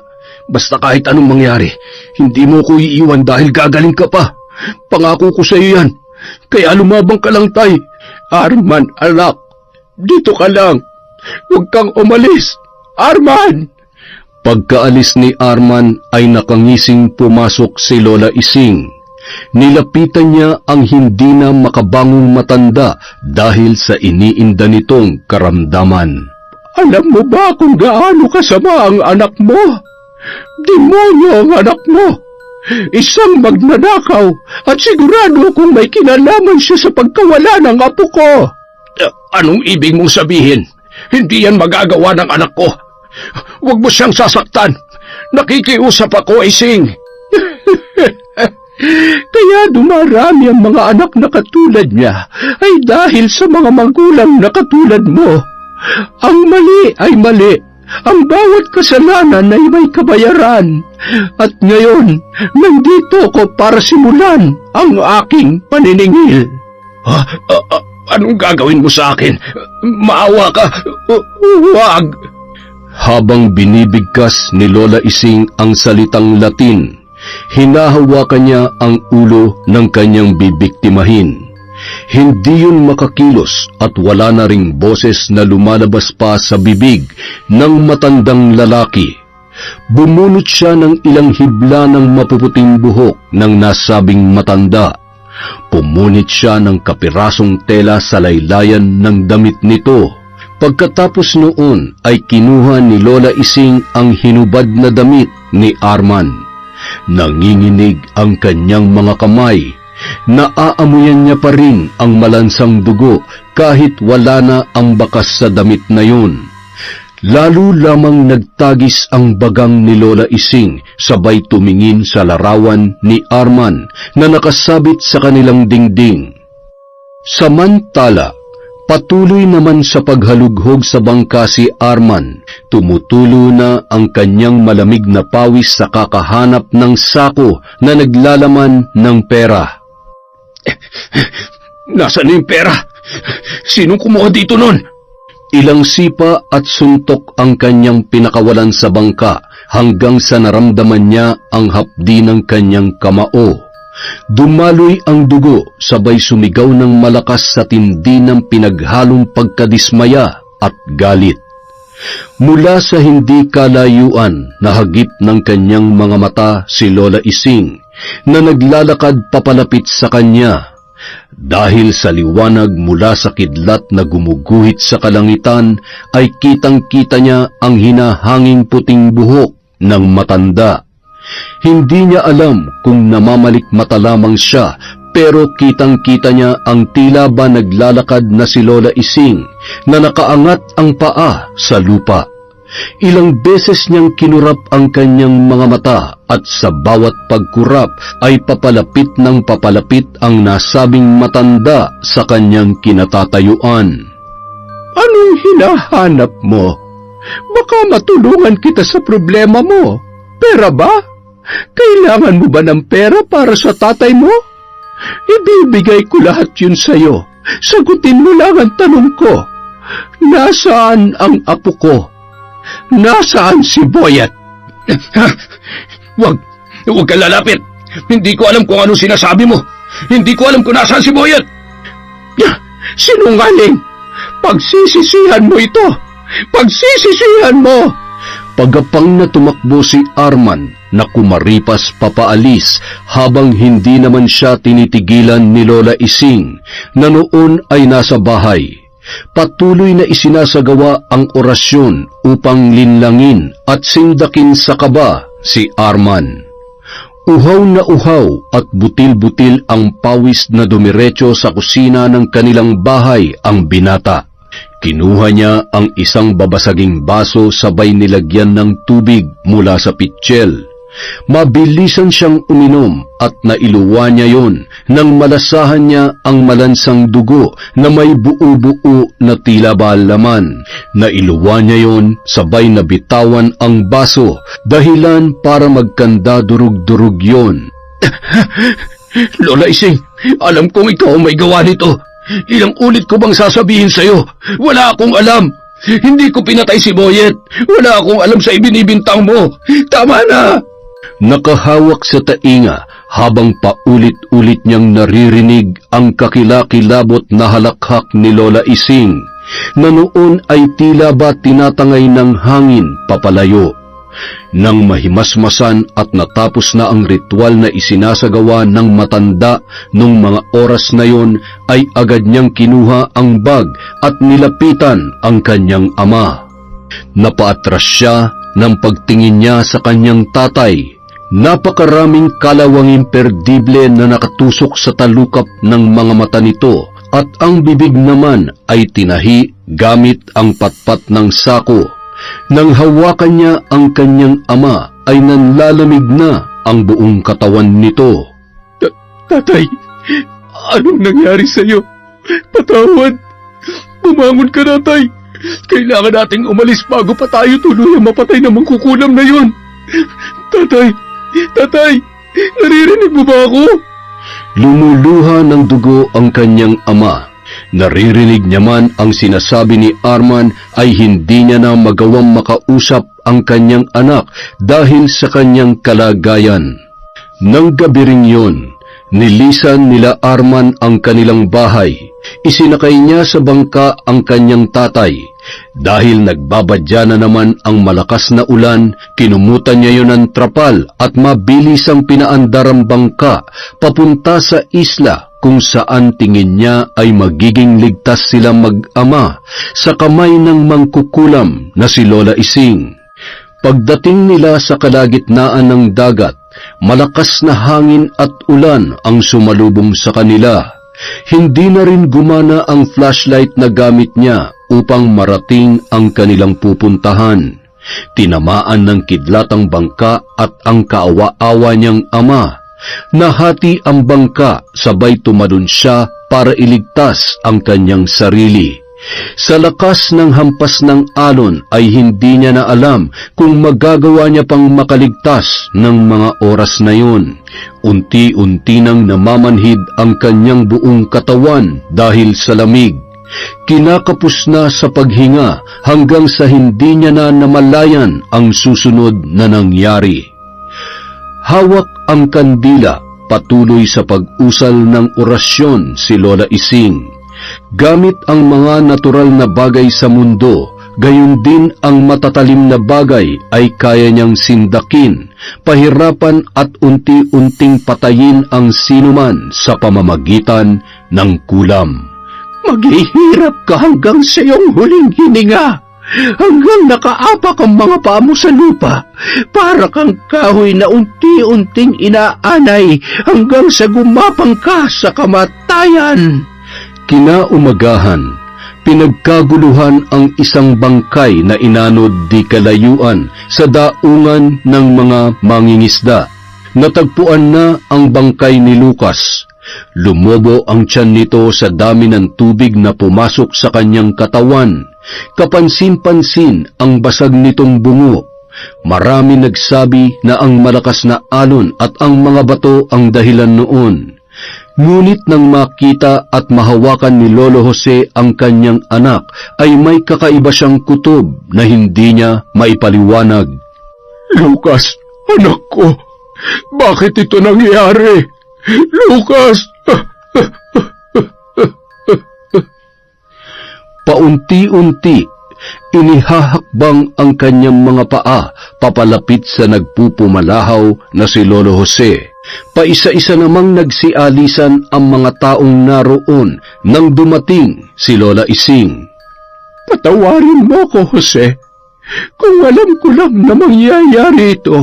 Basta kahit anong mangyari, hindi mo ko iiwan dahil gagaling ka pa. Pangako ko sa iyo yan. Kaya lumabang ka lang, Tay. Arman, anak, dito ka lang. Huwag kang umalis. Arman! Pagkaalis ni Arman ay nakangising pumasok si Lola Ising. Nilapitan niya ang hindi na makabangong matanda dahil sa iniinda nitong karamdaman. Alam mo ba kung gaano kasama ang anak mo? Demonyo ang anak mo. Isang magnanakaw at sigurado kung may kinalaman siya sa pagkawala ng apo ko. Anong ibig mong sabihin? Hindi yan magagawa ng anak ko. Huwag mo siyang sasaktan. Nakikiusap ako, Ising. Kaya dumarami ang mga anak na katulad niya ay dahil sa mga magulang na katulad mo. Ang mali ay mali. Ang bawat kasalanan ay may kabayaran. At ngayon, nandito ko para simulan ang aking paniningil. Anong gagawin mo sa akin? Maawa ka. Huwag. Habang binibigkas ni Lola Ising ang salitang Latin, hinahawakan niya ang ulo ng kanyang bibiktimahin. Hindi yun makakilos at wala na ring boses na lumalabas pa sa bibig ng matandang lalaki. Bumunot siya ng ilang hibla ng mapuputing buhok ng nasabing matanda. Pumunit siya ng kapirasong tela sa laylayan ng damit nito. Pagkatapos noon ay kinuha ni Lola Ising ang hinubad na damit ni Arman. Nanginginig ang kanyang mga kamay. Naaamuyan niya pa rin ang malansang dugo kahit wala na ang bakas sa damit na yun. Lalo lamang nagtagis ang bagang ni Lola Ising sabay tumingin sa larawan ni Arman na nakasabit sa kanilang dingding. Samantala, patuloy naman sa paghalughog sa bangka si Arman. Tumutulo na ang kanyang malamig na pawis sa kakahanap ng sako na naglalaman ng pera. Nasaan na yung pera? Sinong kumuha dito nun? Ilang sipa at suntok ang kanyang pinakawalan sa bangka hanggang sa naramdaman niya ang hapdi ng kanyang kamao. Dumaloy ang dugo sabay sumigaw ng malakas sa tindi ng pinaghalong pagkadismaya at galit. Mula sa hindi kalayuan, nahagip ng kanyang mga mata si Lola Ising na naglalakad papalapit sa kanya. Dahil sa liwanag mula sa kidlat na gumuguhit sa kalangitan ay kitang-kita niya ang hinahanging puting buhok ng matanda. Hindi niya alam kung namamalikmata lamang siya, pero kitang-kita niya ang tila ba naglalakad na si Lola Ising na nakaangat ang paa sa lupa. Ilang beses niyang kinurap ang kanyang mga mata at sa bawat pagkurap ay papalapit ng papalapit ang nasabing matanda sa kanyang kinatatayuan. Anong hinahanap mo? Baka matulungan kita sa problema mo. Pera ba? Kailangan mo ba ng pera para sa tatay mo? Ibibigay ko lahat yun sa'yo. Sagutin mo lang ang tanong ko. Nasaan ang apo ko? Nasaan si Boyet? Wag ka lalapit. Hindi ko alam kung anong sinasabi mo. Hindi ko alam kung nasaan si Boyet. Sinungaling. Pagsisisihan mo ito. Pagsisisihan mo. Pagapang na tumakbo si Arman na kumaripas papaalis habang hindi naman siya tinitigilan ni Lola Ising na noon ay nasa bahay. Patuloy na isinasagawa ang orasyon upang linlangin at sindakin sa kaba si Arman. Uhaw na uhaw at butil-butil ang pawis na dumiretso sa kusina ng kanilang bahay ang binata. Kinuha niya ang isang babasaging baso sabay nilagyan ng tubig mula sa pitsyel. Mabilisan siyang uminom at nailuwa niya yon nang malasahan niya ang malansang dugo na may buo-buo na tila ba laman. Nailuwa niya yon sabay na bitawan ang baso dahilan para magkanda durug-durug yon. Lola Ising, alam kong ikaw ang may gawa nito. Ilang ulit ko bang sasabihin sa'yo? Wala akong alam. Hindi ko pinatay si Boyet. Wala akong alam sa ibinibintang mo. Tama na! Nakahawak sa tainga habang paulit-ulit niyang naririnig ang kakilakilabot na halakhak ni Lola Ising na noon ay tila ba tinatangay ng hangin papalayo. Nang mahimasmasan at natapos na ang ritual na isinasagawa ng matanda nung mga oras na yon, ay agad niyang kinuha ang bag at nilapitan ang kanyang ama. Napaatras siya ng pagtingin niya sa kanyang tatay. Napakaraming kalawanging perdible na nakatusok sa talukap ng mga mata nito at ang bibig naman ay tinahi gamit ang patpat ng sako. Nang hawakan niya ang kanyang ama ay nanlalamig na ang buong katawan nito. Tatay, anong nangyari sa'yo? Patawad. Bumangon ka na, tay. Kailangan nating umalis bago pa tayo tuluyang mapatay ng mangkukulam na yon. Tatay, naririnig mo ba ako? Lumuluha ng dugo ang kanyang ama. Naririnig niya man ang sinasabi ni Arman ay hindi niya na magawang makausap ang kanyang anak dahil sa kanyang kalagayan. Nang gabi ring yun, Nilisan nila Arman ang kanilang bahay. Isinakay niya sa bangka ang kanyang tatay. Dahil nagbabadya na naman ang malakas na ulan, kinumutan niya yun ng trapal at mabilis ang pinaandar ang bangka papunta sa isla kung saan tingin niya ay magiging ligtas sila mag-ama sa kamay ng mangkukulam na si Lola Ising. Pagdating nila sa kalagitnaan ng dagat, malakas na hangin at ulan ang sumalubong sa kanila. Hindi na rin gumana ang flashlight na gamit niya upang marating ang kanilang pupuntahan. Tinamaan ng kidlat ang bangka at ang kaawa-awa niyang ama. Nahati ang bangka, sabay tumalon siya para iligtas ang kanyang sarili. Sa lakas ng hampas ng alon ay hindi niya na alam kung magagawa niya pang makaligtas ng mga oras na yun. Unti-unti nang namamanhid ang kanyang buong katawan dahil sa lamig. Kinakapos na sa paghinga hanggang sa hindi niya na namalayan ang susunod na nangyari. Hawak ang kandila, patuloy sa pag-usal ng orasyon si Lola Ising. Gamit ang mga natural na bagay sa mundo, gayon din ang matatalim na bagay ay kaya niyang sindakin, pahirapan at unti-unting patayin ang sinuman sa pamamagitan ng kulam. Maghihirap ka hanggang sa iyong huling hininga, hanggang nakaapak ang mga paa mo sa lupa, para kang kahoy na unti-unting inaanay hanggang sa gumapang ka sa kamatayan. Kinaumagahan, pinagkaguluhan ang isang bangkay na inanod di kalayuan sa daungan ng mga mangingisda. Natagpuan na ang bangkay ni Lucas. Lumobo ang tiyan nito sa dami ng tubig na pumasok sa kanyang katawan. Kapansin-pansin ang basag nitong bungo. Marami nagsabi na ang malakas na alon at ang mga bato ang dahilan noon. Ngunit nang makita at mahawakan ni Lolo Jose ang kanyang anak, ay may kakaiba siyang kutob na hindi niya maipaliwanag. Lucas, anak ko, bakit ito nangyari? Lucas! Paunti-unti, inihahakbang ang kanyang mga paa papalapit sa nagpupumalahaw na si Lolo Jose. Paisa-isa namang nagsialisan ang mga taong naroon nang dumating si Lola Ising. Patawarin mo ko, Jose. Kung alam ko lang na mangyayari ito,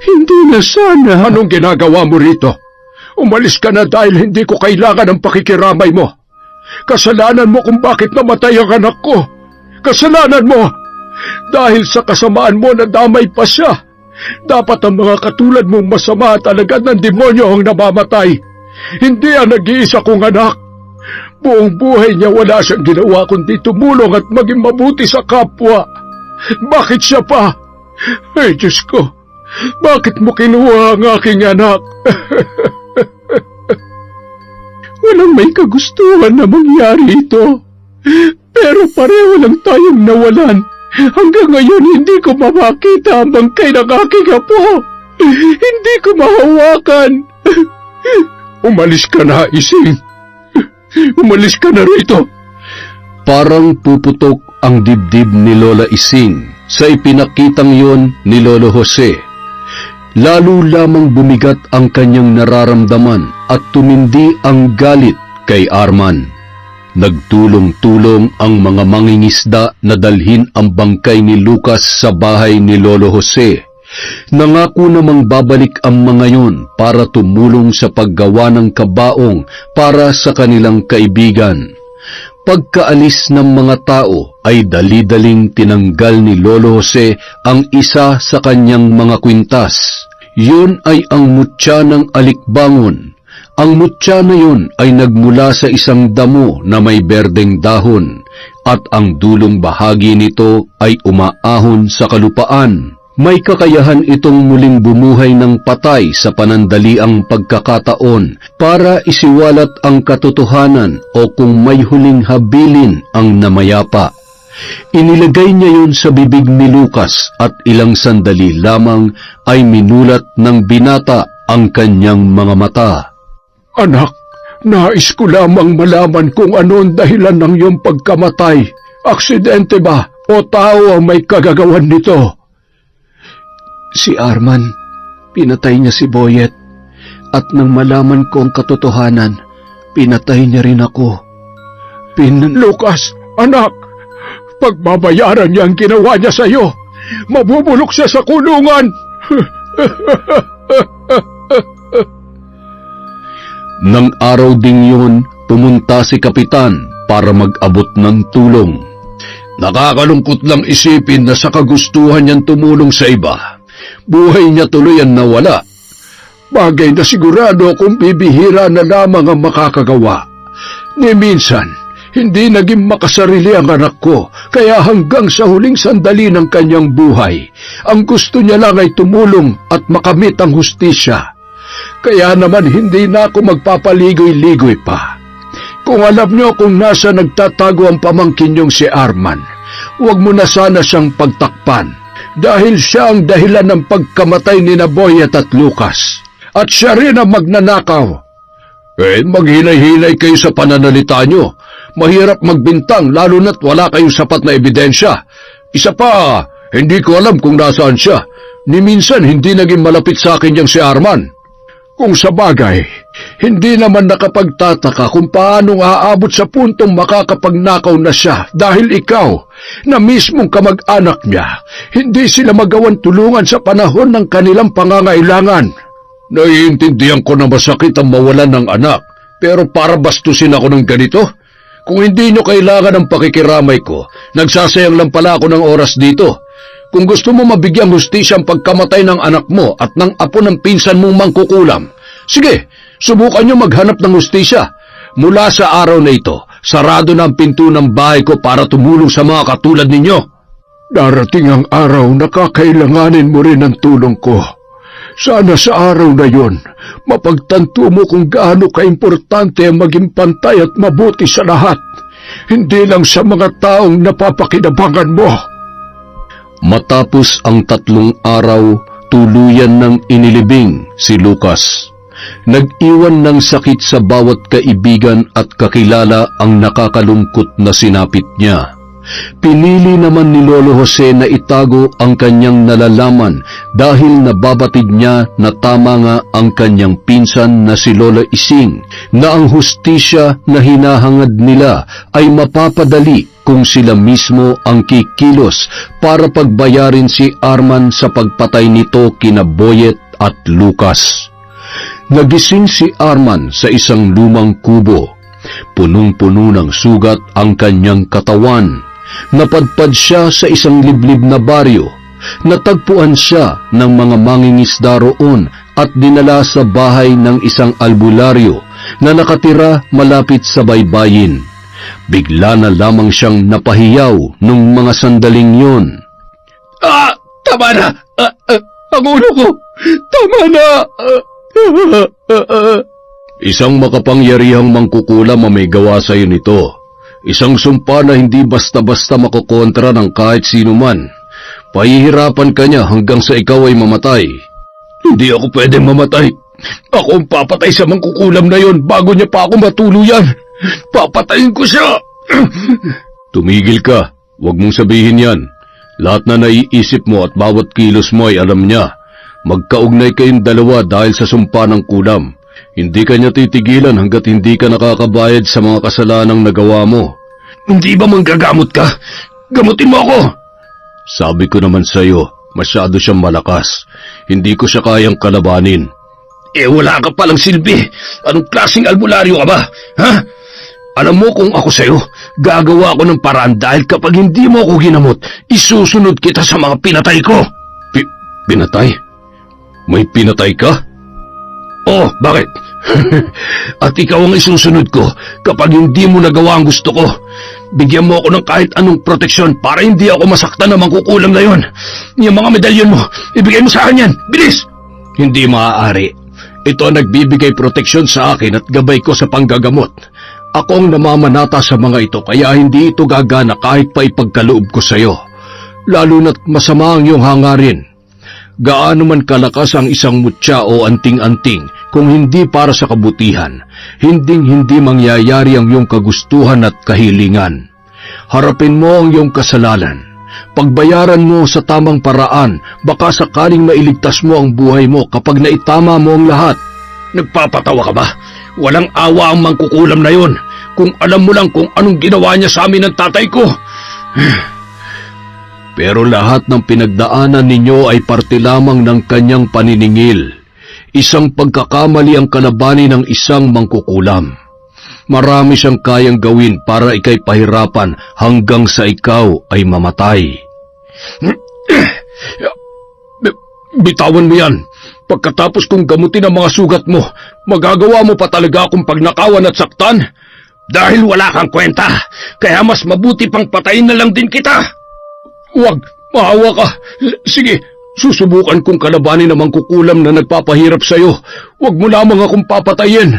hindi na sana. Anong ginagawa mo rito? Umalis ka na dahil hindi ko kailangan ng pakikiramay mo. Kasalanan mo kung bakit namatay ang anak ko. Kasalanan mo! Dahil sa kasamaan mo na damay pa siya. Dapat ang mga katulad mong masama at alagad ng demonyo ang namamatay. Hindi ang nag-iisa kong anak. Buong buhay niya wala siyang ginawa kundi tumulong at maging mabuti sa kapwa. Bakit siya pa? Ay, Diyos ko, bakit mo kinuha ang aking anak? Walang may kagustuhan na mangyari ito. Pero pareho lang tayong nawalan. Hanggang ngayon hindi ko makita ang bangkay ng aking apo. Hindi ko mahawakan. Umalis ka na, Ising. Umalis ka na rito. Parang puputok ang dibdib ni Lola Ising sa ipinakitang yon ni Lolo Jose. Lalo lamang bumigat ang kanyang nararamdaman at tumindi ang galit kay Arman. Nagtulong-tulong ang mga mangingisda na dalhin ang bangkay ni Lucas sa bahay ni Lolo Jose. Nangako namang babalik ang mga yon para tumulong sa paggawa ng kabaong para sa kanilang kaibigan. Pagkaalis ng mga tao ay dali-daling tinanggal ni Lolo Jose ang isa sa kanyang mga kwintas. Yun ay ang mutya ng alikbangon. Ang mutya na yun ay nagmula sa isang damo na may berdeng dahon at ang dulong bahagi nito ay umaahon sa kalupaan. May kakayahan itong muling bumuhay ng patay sa panandaliang pagkakataon para isiwalat ang katotohanan o kung may huling habilin ang namayapa. Inilagay niya yun sa bibig ni Lucas at ilang sandali lamang ay minulat ng binata ang kanyang mga mata. Anak, nais ko lamang malaman kung ano ang dahilan ng iyong pagkamatay. Aksidente ba o tao ang may kagagawan nito? Si Arman, pinatay niya si Boyet. At nang malaman ko ang katotohanan, pinatay niya rin ako. Lucas, anak, pagbabayaran niya ang ginawa niya sa iyo. Mabubulok siya sa kulungan. Nang araw ding yun, pumunta si Kapitan para mag-abot ng tulong. Nakakalungkot lang isipin na sa kagustuhan niyang tumulong sa iba, buhay niya tuloy ang nawala. Bagay na sigurado kung bibihira na lamang ang makakagawa. Ni minsan, hindi naging makasarili ang anak ko, kaya hanggang sa huling sandali ng kanyang buhay, ang gusto niya lang ay tumulong at makamit ang hustisya. Kaya naman hindi na ako magpapaligoy-ligoy pa. Kung alam niyo kung nasa nagtatago ang pamangkin niyong si Arman, huwag mo na sana siyang pagtakpan dahil siya ang dahilan ng pagkamatay ni Boyet at Lucas. At siya rin ang magnanakaw. Maghilay-hilay kayo sa pananalita niyo. Mahirap magbintang lalo na't wala kayong sapat na ebidensya. Isa pa, hindi ko alam kung nasaan siya. Ni minsan hindi naging malapit sa akin yang si Arman. Kung sa bagay, hindi naman nakapagtataka kung paano aabot sa puntong makakapagnakaw na siya dahil ikaw, na mismong kamag-anak niya, hindi sila magawan tulungan sa panahon ng kanilang pangangailangan. Naiintindihan ko na masakit ang mawalan ng anak, pero para bastusin ako ng ganito? Kung hindi nyo kailangan ng pakikiramay ko, nagsasayang lang pala ako ng oras dito. Kung gusto mo mabigyang hustisya ang pagkamatay ng anak mo at ng apo ng pinsan mong mangkukulam, sige, subukan nyo maghanap ng hustisya. Mula sa araw na ito, sarado na ang pinto ng bahay ko para tumulong sa mga katulad ninyo. Darating ang araw na kakailanganin mo rin ang tulong ko. Sana sa araw na yon, mapagtanto mo kung gaano kaimportante ang maging pantay at mabuti sa lahat, hindi lang sa mga taong napapakinabangan mo. Matapos ang 3 araw, tuluyan ng inilibing si Lucas. Nag-iwan ng sakit sa bawat kaibigan at kakilala ang nakakalungkot na sinapit niya. Pinili naman ni Lolo Jose na itago ang kanyang nalalaman dahil nababatid niya na tama nga ang kanyang pinsan na si Lola Ising na ang hustisya na hinahangad nila ay mapapadali kung sila mismo ang kikilos para pagbayarin si Arman sa pagpatay nito kina Boyet at Lucas. Nagising si Arman sa isang lumang kubo. Punong-puno ng sugat ang kanyang katawan. Napadpad siya sa isang liblib na baryo. Natagpuan siya ng mga mangingisda roon at dinala sa bahay ng isang albularyo na nakatira malapit sa baybayin. Bigla na lamang siyang napahiyaw nung mga sandaling yon. Tama na! Ang ulo ko! Tama na! Isang makapangyarihang mangkukulam ang may gawa sa iyo nito. Isang sumpa na hindi basta-basta makokontra ng kahit sino man. Pahihirapan ka niya hanggang sa ikaw ay mamatay. Hindi ako pwedeng mamatay. Ako ang papatay sa mangkukulam na yon bago niya pa ako matuluyan. Papatayin ko siya! Tumigil ka. Huwag mong sabihin yan. Lahat na naiisip mo at bawat kilos mo ay alam niya. Magkaugnay kayong dalawa dahil sa sumpa ng kulam. Hindi ka niya titigilan hanggat hindi ka nakakabayad sa mga kasalanang nagawa mo. Hindi ba manggagamot ka? Gamutin mo ako! Sabi ko naman sa iyo, masyado siyang malakas. Hindi ko siya kayang kalabanin. Wala ka palang silbi. Anong klaseng albularyo ka ba? Ha? Alam mo kung ako sa'yo, gagawa ko ng paraan dahil kapag hindi mo ako ginamot, isusunod kita sa mga pinatay ko. Pinatay? May pinatay ka? Oh, bakit? At ikaw ang isusunod ko kapag hindi mo nagawa ang gusto ko. Bigyan mo ako ng kahit anong proteksyon para hindi ako masaktan na mangkukulam na yon. Yung mga medalyon mo, ibigay mo sa akin yan. Bilis! Hindi maaari. Ito ang nagbibigay proteksyon sa akin at gabay ko sa panggagamot. Ako ang namamanata sa mga ito kaya hindi ito gagana kahit pa ipagkaloob ko sa iyo. Lalo na't masama ang iyong hangarin. Gaano man kalakas ang isang mutya o anting-anting, kung hindi para sa kabutihan, hinding-hindi mangyayari ang iyong kagustuhan at kahilingan. Harapin mo ang iyong kasalanan. Pagbayaran mo sa tamang paraan, baka sakaling mailigtas mo ang buhay mo kapag naitama mo ang lahat. Nagpapatawa ka ba? Walang awa ang mangkukulam na yon. Kung alam mo lang kung anong ginawa niya sa amin ng tatay ko. Pero lahat ng pinagdaanan ninyo ay parte lamang ng kanyang paniningil. Isang pagkakamali ang kalabanin ng isang mangkukulam. Marami siyang kayang gawin para ikay pahirapan hanggang sa ikaw ay mamatay. Bitawan mo yan. Pagkatapos kong gamutin ang mga sugat mo, magagawa mo pa talaga akong pagnakawan at saktan? Dahil wala kang kwenta, kaya mas mabuti pang patayin na lang din kita. Huwag, maawa ka. Sige, susubukan kong kalabanin ang mangkukulam na nagpapahirap sa'yo. Huwag mo lamang akong papatayin.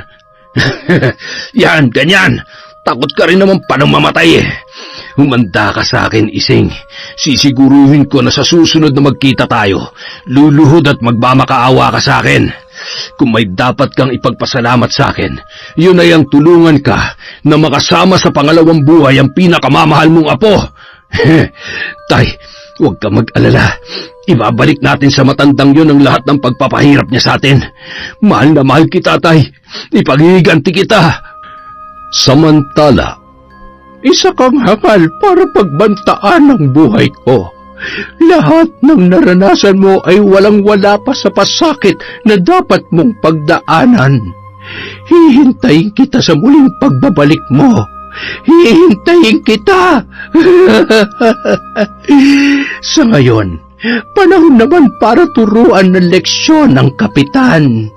Yan, ganyan. Takot ka rin naman pa ng mamatay eh. Humanda ka sa akin, Ising. Sisiguruhin ko na sa susunod na magkita tayo, luluhod at magmamakaawa ka sa akin. Kung may dapat kang ipagpasalamat sa akin, yun ay ang tulungan ka na makasama sa pangalawang buhay ang pinakamamahal mong apo. Tay, huwag ka mag-alala. Ibabalik natin sa matandang yun ang lahat ng pagpapahirap niya sa atin. Mahal na mahal kita, Tay. Ipagiganti kita. Samantala, isa kang hangal para pagbantaan ang buhay ko. Lahat ng naranasan mo ay walang-wala pa sa pasakit na dapat mong pagdaanan. Hihintayin kita sa muling pagbabalik mo. Hihintayin kita. Sa ngayon, panahon naman para turuan ng leksyon ng kapitan.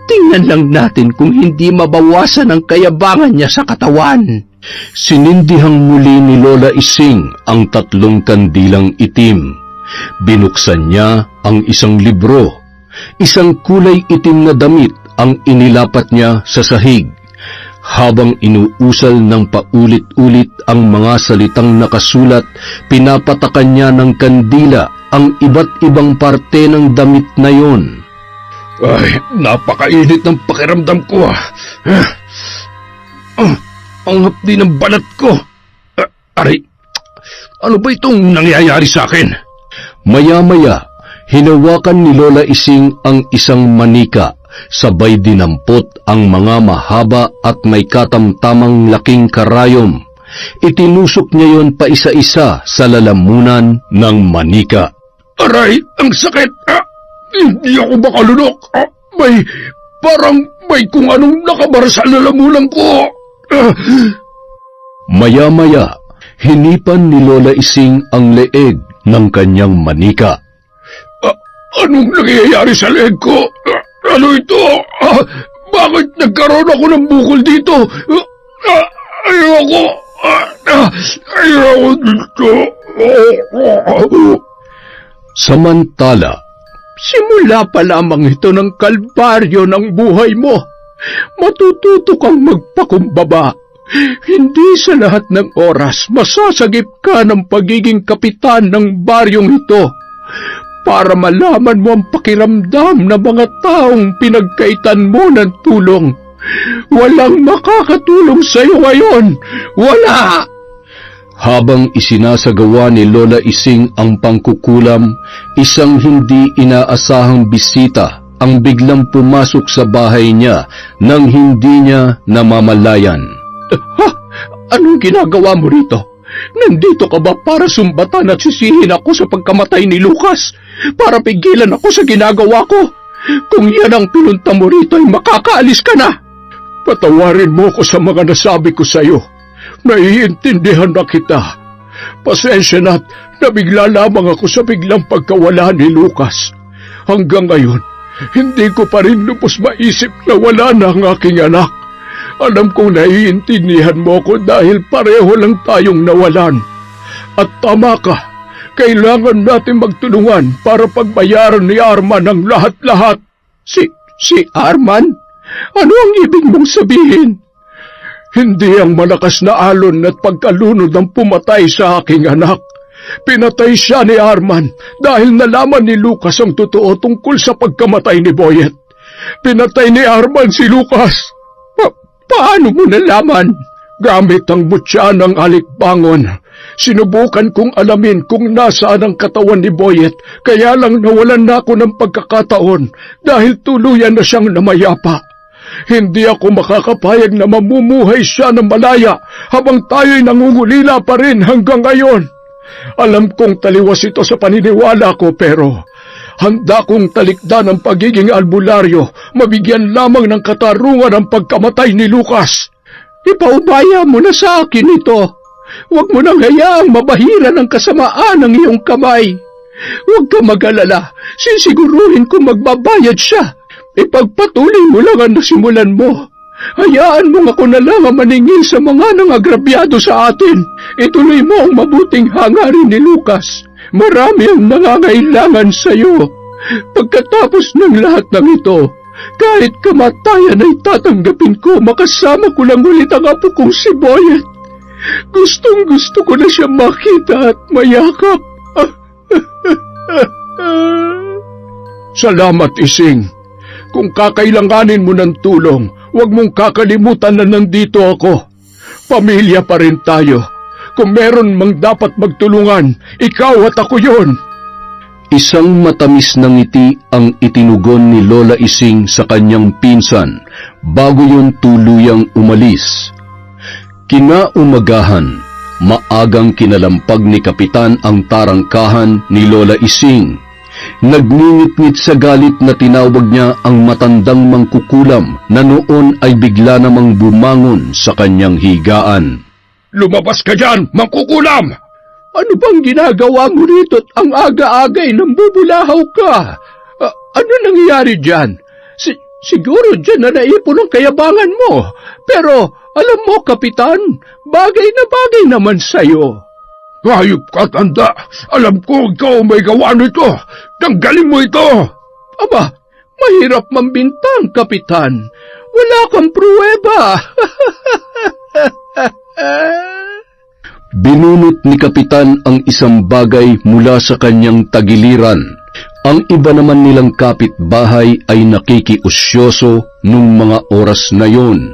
Tingnan lang natin kung hindi mabawasan ang kayabangan niya sa katawan. Sinindihang muli ni Lola Ising ang 3 kandilang itim. Binuksan niya ang isang libro. Isang kulay itim na damit ang inilapat niya sa sahig. Habang inuusal ng paulit-ulit ang mga salitang nakasulat, pinapatakan niya ng kandila ang iba't ibang parte ng damit na yon. Ay, napakainit ng pakiramdam ko. Ang hapdi ng balat ko. Aray, ano ba itong nangyayari sa akin? Maya-maya, hinawakan ni Lola Ising ang isang manika, sabay dinampot ang mga mahaba at may katamtamang laking karayom. Itinusok niya yon pa isa-isa sa lalamunan ng manika. Aray, ang sakit. Hindi ako makalunok. Parang kung anong nakabara sa lalamunan ko. Maya-maya, hinipan ni Lola Ising ang leeg ng kanyang manika. Anong nangyayari sa leeg ko? Ano ito? Bakit nagkaroon ako ng bukol dito? Ayoko dito. Samantala, simula pa lamang ito ng kalbaryo ng buhay mo. Matututo kang magpakumbaba. Hindi sa lahat ng oras masasagip ka ng pagiging kapitan ng baryong ito para malaman mo ang pakiramdam ng mga taong pinagkaitan mo ng tulong. Walang makakatulong sa iyo ngayon. Wala! Habang isinasagawa ni Lola Ising ang pangkukulam, isang hindi inaasahang bisita ang biglang pumasok sa bahay niya nang hindi niya namamalayan. Ha? Anong ginagawa mo rito? Nandito ka ba para sumbatan at sisihin ako sa pagkamatay ni Lucas? Para pigilan ako sa ginagawa ko? Kung yan ang pinunta mo rito ay makakaalis ka na. Patawarin mo ko sa mga nasabi ko sa iyo. Naiintindihan na kita. Pasensya na't nabigla lamang ako sa biglang pagkawala ni Lucas. Hanggang ngayon, hindi ko pa rin lubos maisip na wala na ang aking anak. Alam kong naiintindihan mo ko dahil pareho lang tayong nawalan. At tama ka, kailangan natin magtulungan para pagbayaran ni Arman ang lahat-lahat. Si Arman? Ano ang ibig mong sabihin? Hindi ang malakas na alon at pagkalunod ang pumatay sa aking anak. Pinatay siya ni Arman dahil nalaman ni Lucas ang totoo tungkol sa pagkamatay ni Boyet. Pinatay ni Arman si Lucas. Paano mo nalaman? Gamit ang mutya ng alikbangon. Sinubukan kong alamin kung nasaan ang katawan ni Boyet, kaya lang nawalan na ako ng pagkakataon dahil tuluyan na siyang namayapa. Hindi ako makakapayag na mamumuhay siya ng malaya habang tayo'y nangungulila pa rin hanggang ngayon. Alam kong taliwas ito sa paniniwala ko, pero handa kong talikdan ang pagiging albularyo, mabigyan lamang ng katarungan ang pagkamatay ni Lucas. Ipaubaya mo na sa akin ito. Huwag mo nang hayaang mabahira ng kasamaan ng iyong kamay. Huwag ka mag-alala, sisiguruhin kong magbabayad siya. Ipagpatuloy mo lang ang nasimulan mo. Hayaan mo ako na lang ang maningil sa mga nangagrabyado sa atin. Ituloy mo ang mabuting hangarin ni Lucas. Marami ang nangangailangan sa iyo. Pagkatapos ng lahat ng ito, kahit kamatayan ay tatanggapin ko, makasama ko lang ulit ang apo kong si Boyet. Gustong gusto ko na siya makita at mayakap. Salamat, Ising. Kung kakailanganin mo ng tulong, huwag mong kakalimutan na nandito ako. Pamilya pa rin tayo. Kung meron mang dapat magtulungan, ikaw at ako yon. Isang matamis na ngiti ang itinugon ni Lola Ising sa kanyang pinsan bago yun tuluyang umalis. Kinaumagahan, maagang kinalampag ni Kapitan ang tarangkahan ni Lola Ising. Nagngingit-ngit sa galit na tinawag niya ang matandang mangkukulam na noon ay bigla namang bumangon sa kanyang higaan. Lumabas ka dyan, mangkukulam! Ano bang ginagawa mo rito't ang aga-agay nang bubulahaw ka? Ano nangyayari dyan? Siguro dyan na naipon ang kayabangan mo. Pero alam mo, Kapitan, bagay na bagay naman sa'yo. Hayop ka, tanda. Alam ko ikaw may gawa nito. Tanggalin mo ito. Aba, mahirap mambintang, Kapitan. Wala kang pruweba. Binunot ni Kapitan ang isang bagay mula sa kanyang tagiliran. Ang iba naman nilang kapitbahay ay nakikiusyoso nung mga oras na yon.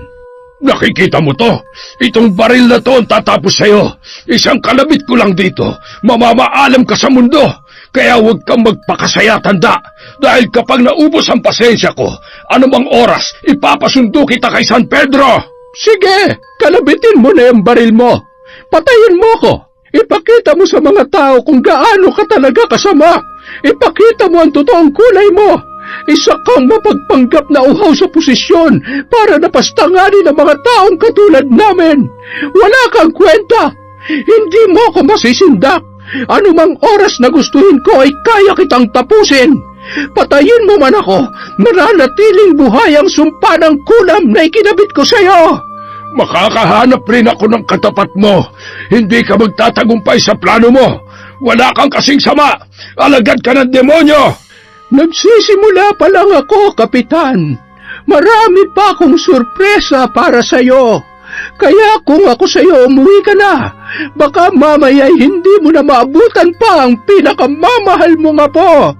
Nakikita mo to? Itong baril na to ang tatapos sa'yo. Isang kalabit ko lang dito. Mamamaalam ka sa mundo. Kaya huwag kang magpakasaya, tanda. Dahil kapag naubos ang pasensya ko, anumang oras, ipapasundo kita kay San Pedro. Sige, kalabitin mo na yung baril mo. Patayin mo ko. Ipakita mo sa mga tao kung gaano ka talaga kasama. Ipakita mo ang totoong kulay mo. Isa kang mapagpanggap na uhaw sa posisyon para napastanganin ang mga taong katulad namin. Wala kang kwenta. Hindi mo ako masisindak. Anumang oras na gustuhin ko ay kaya kitang tapusin. Patayin mo man ako, mananatiling buhay ang sumpa ng kulam na ikinabit ko sa'yo. Makakahanap rin ako ng katapat mo. Hindi ka magtatagumpay sa plano mo. Wala kang kasing sama. Alagad ka ng demonyo. Nagsisimula pa lang ako, Kapitan. Marami pa akong sorpresa para sa'yo. Kaya kung ako sa'yo umuwi ka na, baka mamaya hindi mo na maabutan pa ang pinakamamahal mong apo.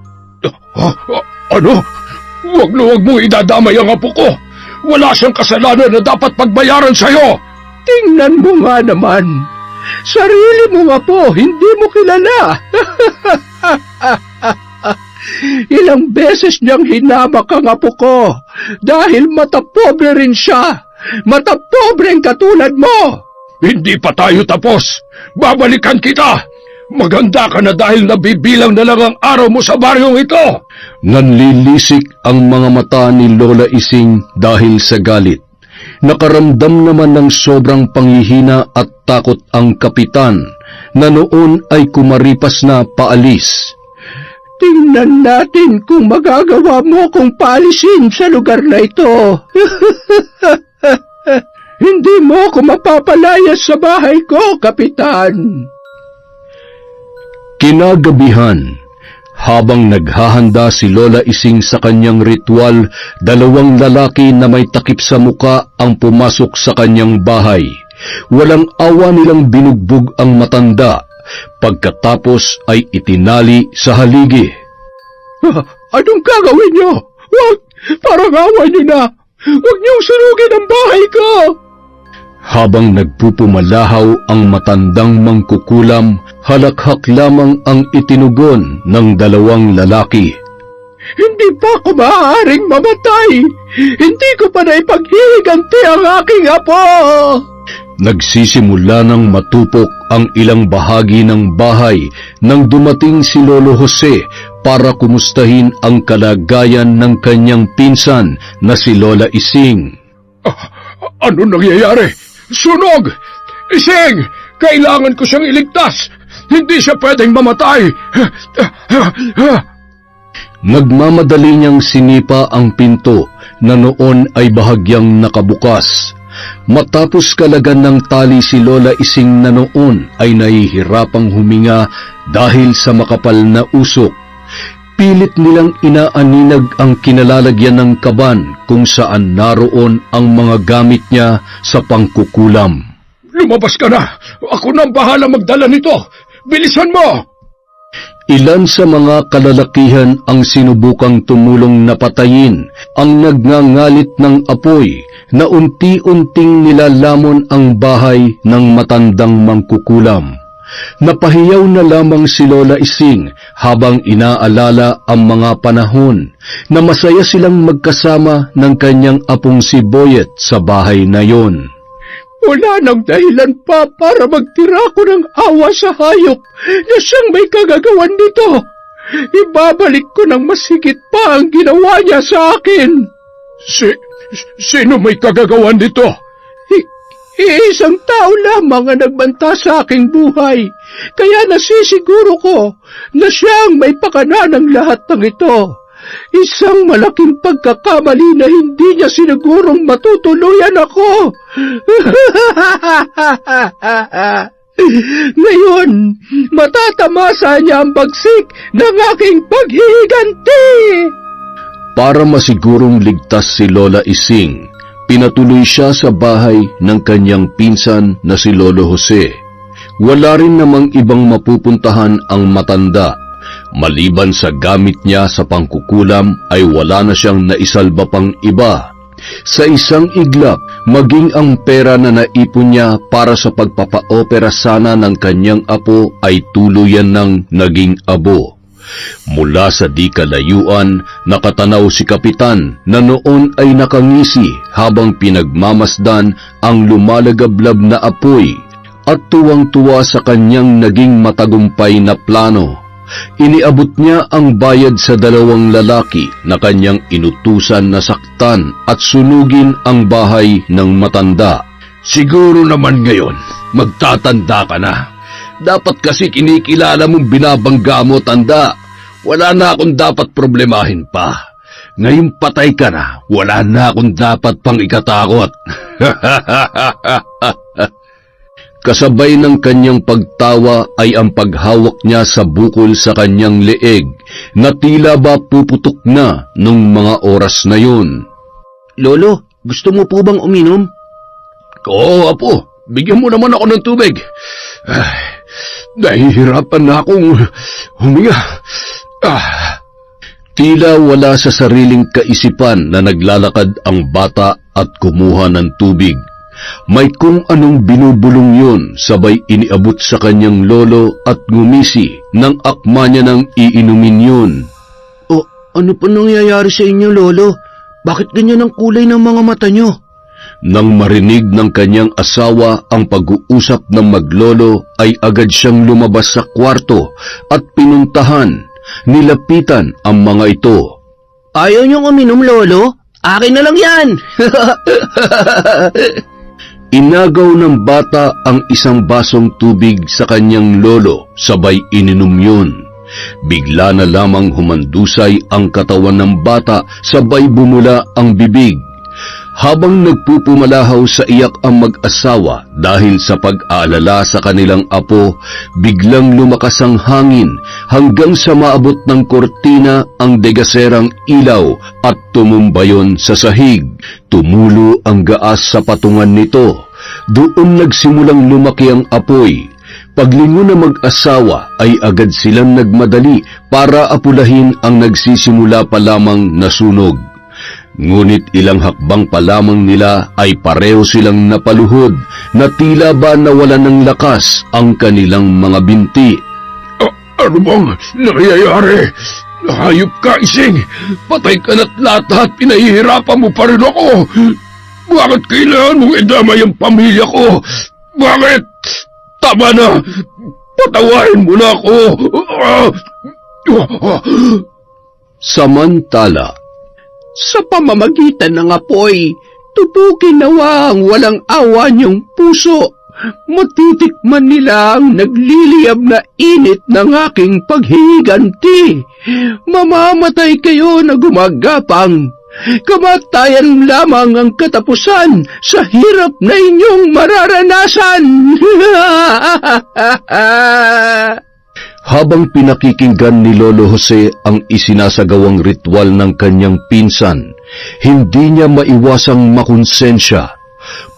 Ano? Huwag na huwag mo idadamay ang apo ko. Wala siyang kasalanan na dapat pagbayaran sa'yo. Tingnan mo nga naman. Sarili mo nga po, hindi mo kilala. Ilang beses niyang hinamak ang apo ko dahil matapobre rin siya. Matapobreng katulad mo. Hindi pa tayo tapos. Babalikan kita. Maganda ka na dahil nabibilang na lang ang araw mo sa baryong ito. Nanlilisik ang mga mata ni Lola Ising dahil sa galit. Nakaramdam naman ng sobrang panghihina at takot ang Kapitan na noon ay kumaripas na paalis. Tingnan natin kung magagawa mo kong paalisin sa lugar na ito. Hindi mo ako mapapalayas sa bahay ko, Kapitan. Kinagabihan, habang naghahanda si Lola Ising sa kanyang ritual, dalawang lalaki na may takip sa muka ang pumasok sa kanyang bahay. Walang awa nilang binugbog ang matanda. pagkatapos ay itinali sa haligi. Anong gagawin niyo? Huwag! Parang awa niyo na! Huwag niyong sunugin ang bahay ko! Habang nagpupumalahaw ang matandang mangkukulam, halakhak lamang ang itinugon ng dalawang lalaki. Hindi pa ako maaaring mamatay! Hindi ko pa naipaghihiganti ang aking apo! Nagsisimula ng matupok ang ilang bahagi ng bahay nang dumating si Lolo Jose para kumustahin ang kalagayan ng kanyang pinsan na si Lola Ising. Ano nangyayari? Sunog! Ising! Kailangan ko siyang iligtas! Hindi siya pwedeng mamatay! Nagmamadali niyang sinipa ang pinto na noon ay bahagyang nakabukas. Matapos kalagan ng tali si Lola Ising na noon ay nahihirapang huminga dahil sa makapal na usok. Pilit nilang inaaninag ang kinalalagyan ng kaban kung saan naroon ang mga gamit niya sa pangkukulam. Lumabas ka na! Ako nang bahala magdala nito! Bilisan mo! Ilan sa mga kalalakihan ang sinubukang tumulong na patayin ang nagngangalit ng apoy na unti-unting nilalamon ang bahay ng matandang mangkukulam. Napahiyaw na lamang si Lola Ising habang inaalala ang mga panahon na masaya silang magkasama ng kanyang apong si Boyet sa bahay na yon. Wala nang dahilan pa para magtira ko ng awa sa hayop na siyang may kagagawan nito. Ibabalik ko ng masigit pa ang ginawa niya sa akin. Sino may kagagawan nito? Isang tao lamang ang nagbanta sa aking buhay, kaya nasisiguro ko na siyang may pakana ng lahat ng ito. Isang malaking pagkakamali na hindi niya sinigurong matutuluyan ako. Ngayon, matatamasa niya ang bagsik ng aking paghihiganti. Para masigurong ligtas si Lola Ising, pinatuloy siya sa bahay ng kanyang pinsan na si Lolo Jose. Wala rin namang ibang mapupuntahan ang matanda. Maliban sa gamit niya sa pangkukulam ay wala na siyang naisalba pang iba. Sa isang iglap, maging ang pera na naipon niya para sa pagpapaopera sana ng kanyang apo ay tuluyan ng naging abo. Mula sa di kalayuan, nakatanaw si Kapitan na noon ay nakangisi habang pinagmamasdan ang lumalagablab na apoy at tuwang-tuwa sa kanyang naging matagumpay na plano. Iniabot niya ang bayad sa dalawang lalaki na kanyang inutusan na saktan at sunugin ang bahay ng matanda. Siguro naman ngayon, magtatanda ka na. Dapat kasi kinikilala mong binabangga mo, tanda. Wala na akong dapat problemahin pa. Ngayon patay ka na, wala na akong dapat pang ikatakot. Kasabay ng kanyang pagtawa ay ang paghawak niya sa bukol sa kanyang leeg na tila ba puputok na nung mga oras na yun. Lolo, gusto mo po bang uminom? Oo, apo. Bigyan mo naman ako ng tubig. Nahihirapan na akong huminga. Tila wala sa sariling kaisipan na naglalakad ang bata at kumuha ng tubig. May kung anong binubulong yun, sabay iniabot sa kanyang lolo at ngumisi nang akma niya nang iinumin yun. O, ano pa nangyayari sa inyo, Lolo? Bakit ganyan ang kulay ng mga mata nyo? Nang marinig ng kanyang asawa ang pag-uusap ng maglolo, ay agad siyang lumabas sa kwarto at pinuntahan, nilapitan ang mga ito. Ayaw niyong uminom, Lolo? Akin na lang yan! Inagaw ng bata ang isang basong tubig sa kanyang lolo, sabay ininom yun. Bigla na lamang humandusay ang katawan ng bata, sabay bumula ang bibig. Habang nagpupumalahaw sa iyak ang mag-asawa dahil sa pag-aalala sa kanilang apo, biglang lumakas ang hangin hanggang sa maabot ng kortina ang degaserang ilaw at tumumbayon sa sahig. Tumulo ang gaas sa patungan nito. Doon nagsimulang lumaki ang apoy. Paglingon na mag-asawa ay agad silang nagmadali para apulahin ang nagsisimula pa lamang na sunog. Ngunit ilang hakbang pa lamang nila ay pareho silang napaluhod na tila ba nawalan ng lakas ang kanilang mga binti. Ano bang nangyayari? Hayop ka, Ising! Patay ka na't lahat pinahihirapan mo pa rin ako! Bakit kailangan mong idamay ang pamilya ko? Bakit? Tama na! Patawarin mo na ako! Samantala, Sa pamamagitan ng apoy, tupukin nawa ang walang awa niyong puso. Matitikman nila ang nagliliyab na init ng aking paghihiganti. Mamamatay kayo na gumagapang. Kamatayan lamang ang katapusan sa hirap na inyong mararanasan. habang pinakikinggan ni Lolo Jose ang isinasagawang ritual ng kanyang pinsan, hindi niya maiwasang makonsensya.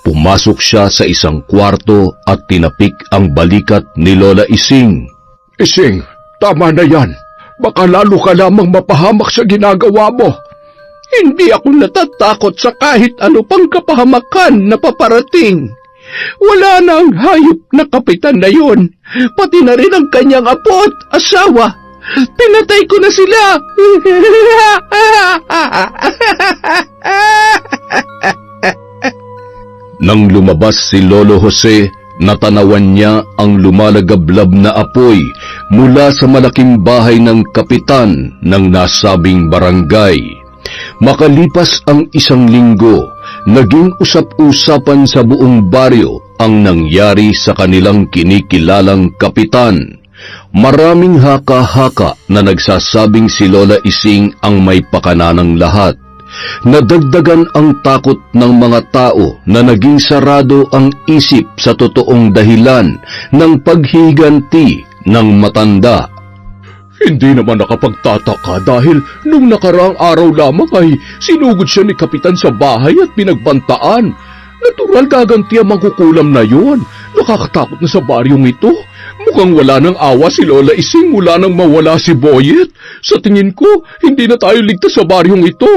Pumasok siya sa isang kwarto at tinapik ang balikat ni Lola Ising. Ising, tama na yan. Baka lalo ka lamang mapahamak sa ginagawa mo. Hindi ako natatakot sa kahit ano pang kapahamakan na paparating. Wala na ang hayop na kapitan na yun, pati na rin ang kanyang apo at asawa. Pinatay ko na sila. Nang lumabas si Lolo Jose, natanawan niya ang lumalagablab na apoy mula sa malaking bahay ng kapitan ng nasabing barangay. Makalipas ang isang linggo, naging usap-usapan sa buong baryo ang nangyari sa kanilang kinikilalang kapitan. Maraming haka-haka na nagsasabing si Lola Ising ang may pakana ng lahat. Nadagdagan ang takot ng mga tao na naging sarado ang isip sa totoong dahilan ng paghiganti ng matanda. Hindi naman nakapagtataka dahil nung nakaraang araw lamang ay sinugod siya ni Kapitan sa bahay at pinagbantaan. Natural gaganti ang mangkukulam na yon. Nakakatakot na sa baryong ito. Mukhang wala ng awa si Lola Ising mula nang mawala si Boyet. Sa tingin ko, hindi na tayo ligtas sa baryong ito.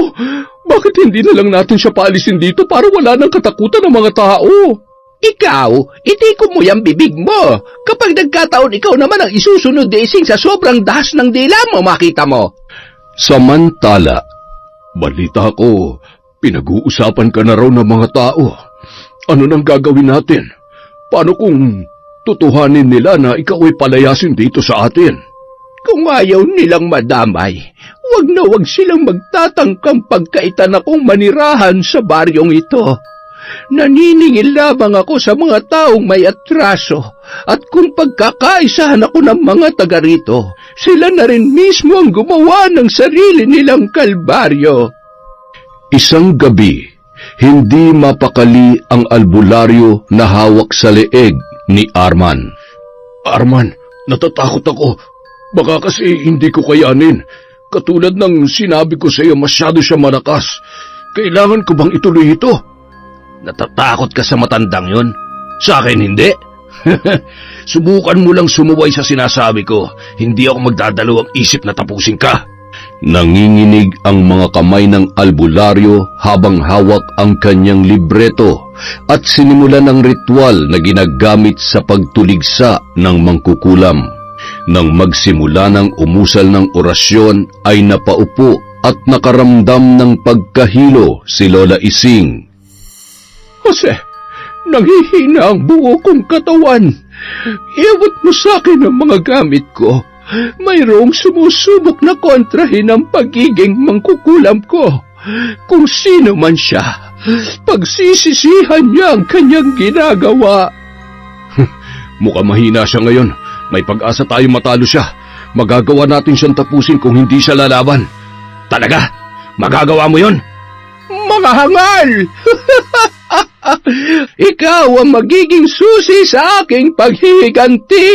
Bakit hindi na lang natin siya paalisin dito para wala ng katakutan ng mga tao? Ikaw, itiko mo yung bibig mo. Kapag nagkataon ikaw naman ang isusunod desing sa sobrang dahas ng dila mo, makita mo. Samantala, Balita ko, pinag-uusapan ka na raw ng mga tao. Ano nang gagawin natin? Paano kung tutuhanin nila na ikaw ay palayasin dito sa atin? Kung ayaw nilang madamay, wag silang magtatangkang pagkaitan akong manirahan sa baryong ito. Naniningil lamang ako sa mga taong may atraso at kung pagkakaisahan ako ng mga taga rito, sila na rin mismo ang gumawa ng sarili nilang kalbaryo. isang gabi, hindi mapakali ang albularyo na hawak sa leeg ni Arman. Arman, natatakot ako. Baka kasi hindi ko kayanin. Katulad ng sinabi ko sa iyo, masyado siya malakas. Kailangan ko bang ituloy ito? Natatakot ka sa matandang yun? Sa akin hindi. Subukan mo lang sumuway sa sinasabi ko. Hindi ako magdadalawang isip na tapusin ka. Nanginginig ang mga kamay ng albularyo habang hawak ang kanyang libreto at sinimulan ng ritual na ginagamit sa pagtuligsa ng mangkukulam. Nang magsimula ng umusal ng orasyon ay napaupo at nakaramdam ng pagkahilo si Lola Ising. Jose, nanghihina ang buo kong katawan. Iabot mo sa akin ang mga gamit ko. Mayroong sumusubok na kontrahin ang pagiging mangkukulam ko. Kung sino man siya, pagsisisihan niya ang kanyang ginagawa. Mukhang mahina siya ngayon. May pag-asa tayo matalo siya. Magagawa natin siyang tapusin kung hindi siya lalaban. Talaga? Magagawa mo yon? Mga hangal! Ikaw ang magiging susi sa aking paghihiganti.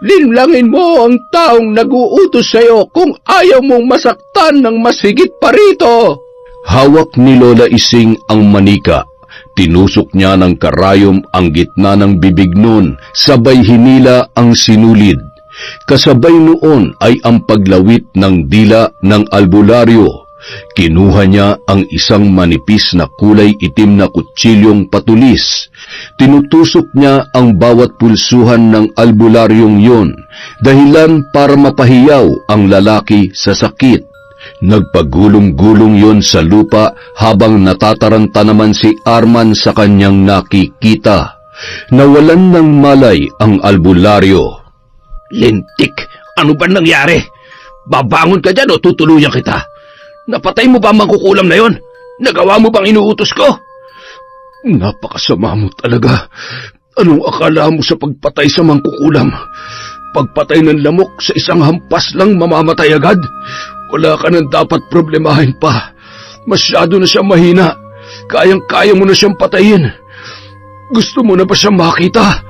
Linlangin mo ang taong nag-uutos sa'yo kung ayaw mong masaktan ng mas higit pa rito. Hawak ni Lola Ising ang manika. Tinusok niya ng karayom ang gitna ng bibig nun, sabay hinila ang sinulid. Kasabay noon ay ang paglawit ng dila ng albularyo. Kinuha niya ang isang manipis na kulay itim na kutsilyong patulis. Tinutusok niya ang bawat pulsuhan ng albularyong yon, dahilan para mapahiyaw ang lalaki sa sakit. Nagpagulong-gulong yon sa lupa habang natataranta naman si Arman sa kanyang nakikita. Nawalan ng malay ang albularyo. Lintik, ano ba nangyari? Babangon ka dyan o tutuluyan kita? Napatay mo ba ang mangkukulam na yon? Nagawa mo bang inuutos ko? Napakasama mo talaga. Anong akala mo sa pagpatay sa mangkukulam? Pagpatay ng lamok sa isang hampas lang mamamatay agad? Wala ka nang dapat problemahin pa. Masyado na siyang mahina. Kayang-kaya mo na siyang patayin. Gusto mo na ba siyang makita?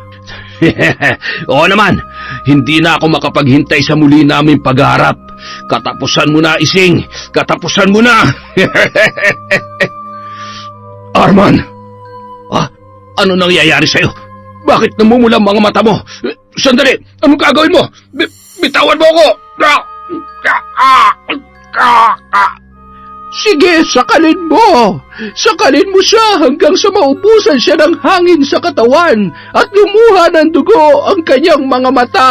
Oo naman, hindi na ako makapaghintay sa muli naming pagharap. Katapusan mo na, Ising. Katapusan mo na. Arman! Ano nangyayari sa'yo? Bakit namumula ang mga mata mo? Sandali! Anong gagawin mo? Bitawan mo ako! Sige, sakalin mo! Sakalin mo siya hanggang sa maubusan siya ng hangin sa katawan at lumuha ng dugo ang kanyang mga mata.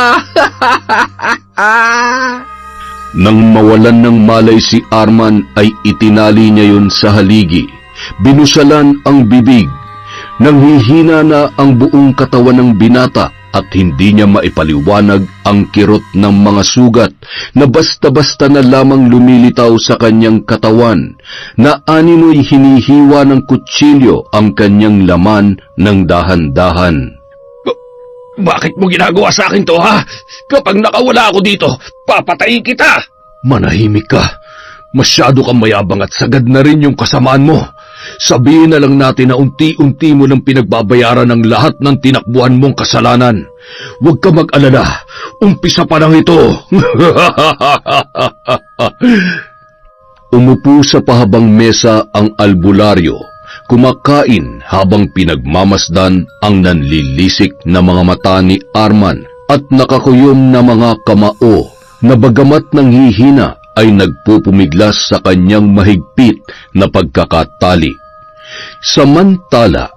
Nang mawalan ng malay si Arman ay itinali niya yun sa haligi. Binusalan ang bibig. Nanghihina na ang buong katawan ng binata at hindi niya maipaliwanag ang kirot ng mga sugat na basta-basta na lamang lumilitaw sa kanyang katawan, na anino'y hinihiwa ng kutsilyo ang kanyang laman ng dahan-dahan. Bakit mo ginagawa sa akin to, ha? Kapag nakawala ako dito, papatayin kita! Manahimik ka. Masyado kang mayabang at sagad na rin yung kasamaan mo. Sabihin na lang natin na unti-unti mo nang pinagbabayaran ng lahat ng tinakbuhan mong kasalanan. Huwag ka mag-alala. Umpisa pa lang ito. Umupo sa pahabang mesa ang albularyo, kumakain habang pinagmamasdan ang nanlilisik na mga mata ni Arman at nakakuyom na mga kamao na bagamat nanghihina ay nagpupumiglas sa kanyang mahigpit na pagkakatali. Samantala,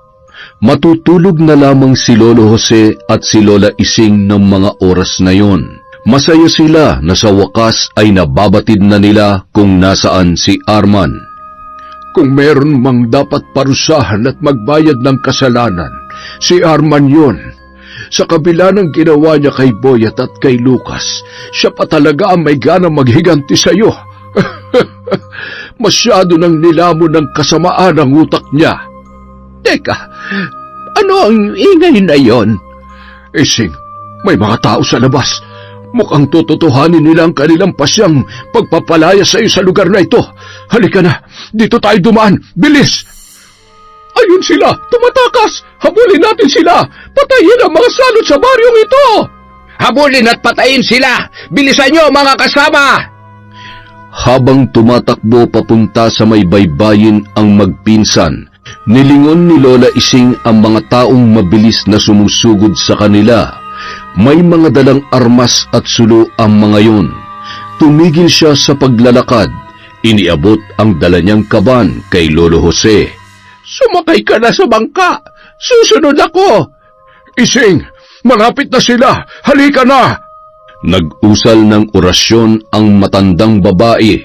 matutulog na lamang si Lolo Jose at si Lola Ising ng mga oras na yon. Masaya sila na sa wakas ay nababatid na nila kung nasaan si Arman. Kung meron mang dapat parusahan at magbayad ng kasalanan, si Arman yon. Sa kabila ng ginawa niya kay Boyet at kay Lucas, siya pa talaga ang may ganang maghiganti sa iyo. Masyado nang nilamon ng kasamaan ang utak niya. Teka, ano ang ingay na yon? Ising, may mga tao sa labas. Mukhang tututuhanin nila ang kanilang pasyang pagpapalaya sa iyo sa lugar na ito. Halika na, dito tayo dumaan. Bilis! Ayun sila! Tumatakas! Habulin natin sila! Patayin ang mga salot sa baryong ito! Habulin at patayin sila! Bilisan nyo, mga kasama! Habang tumatakbo papunta sa may baybayin ang magpinsan, nilingon ni Lola Ising ang mga taong mabilis na sumusugod sa kanila. May mga dalang armas at sulo ang mga yon. Tumigil siya sa paglalakad. Iniabot ang dala niyang kaban kay Lolo Jose. Sumakay ka na sa bangka! Susunod ako! Ising, malapit na sila! Halika na! Nag-usal ng orasyon ang matandang babae.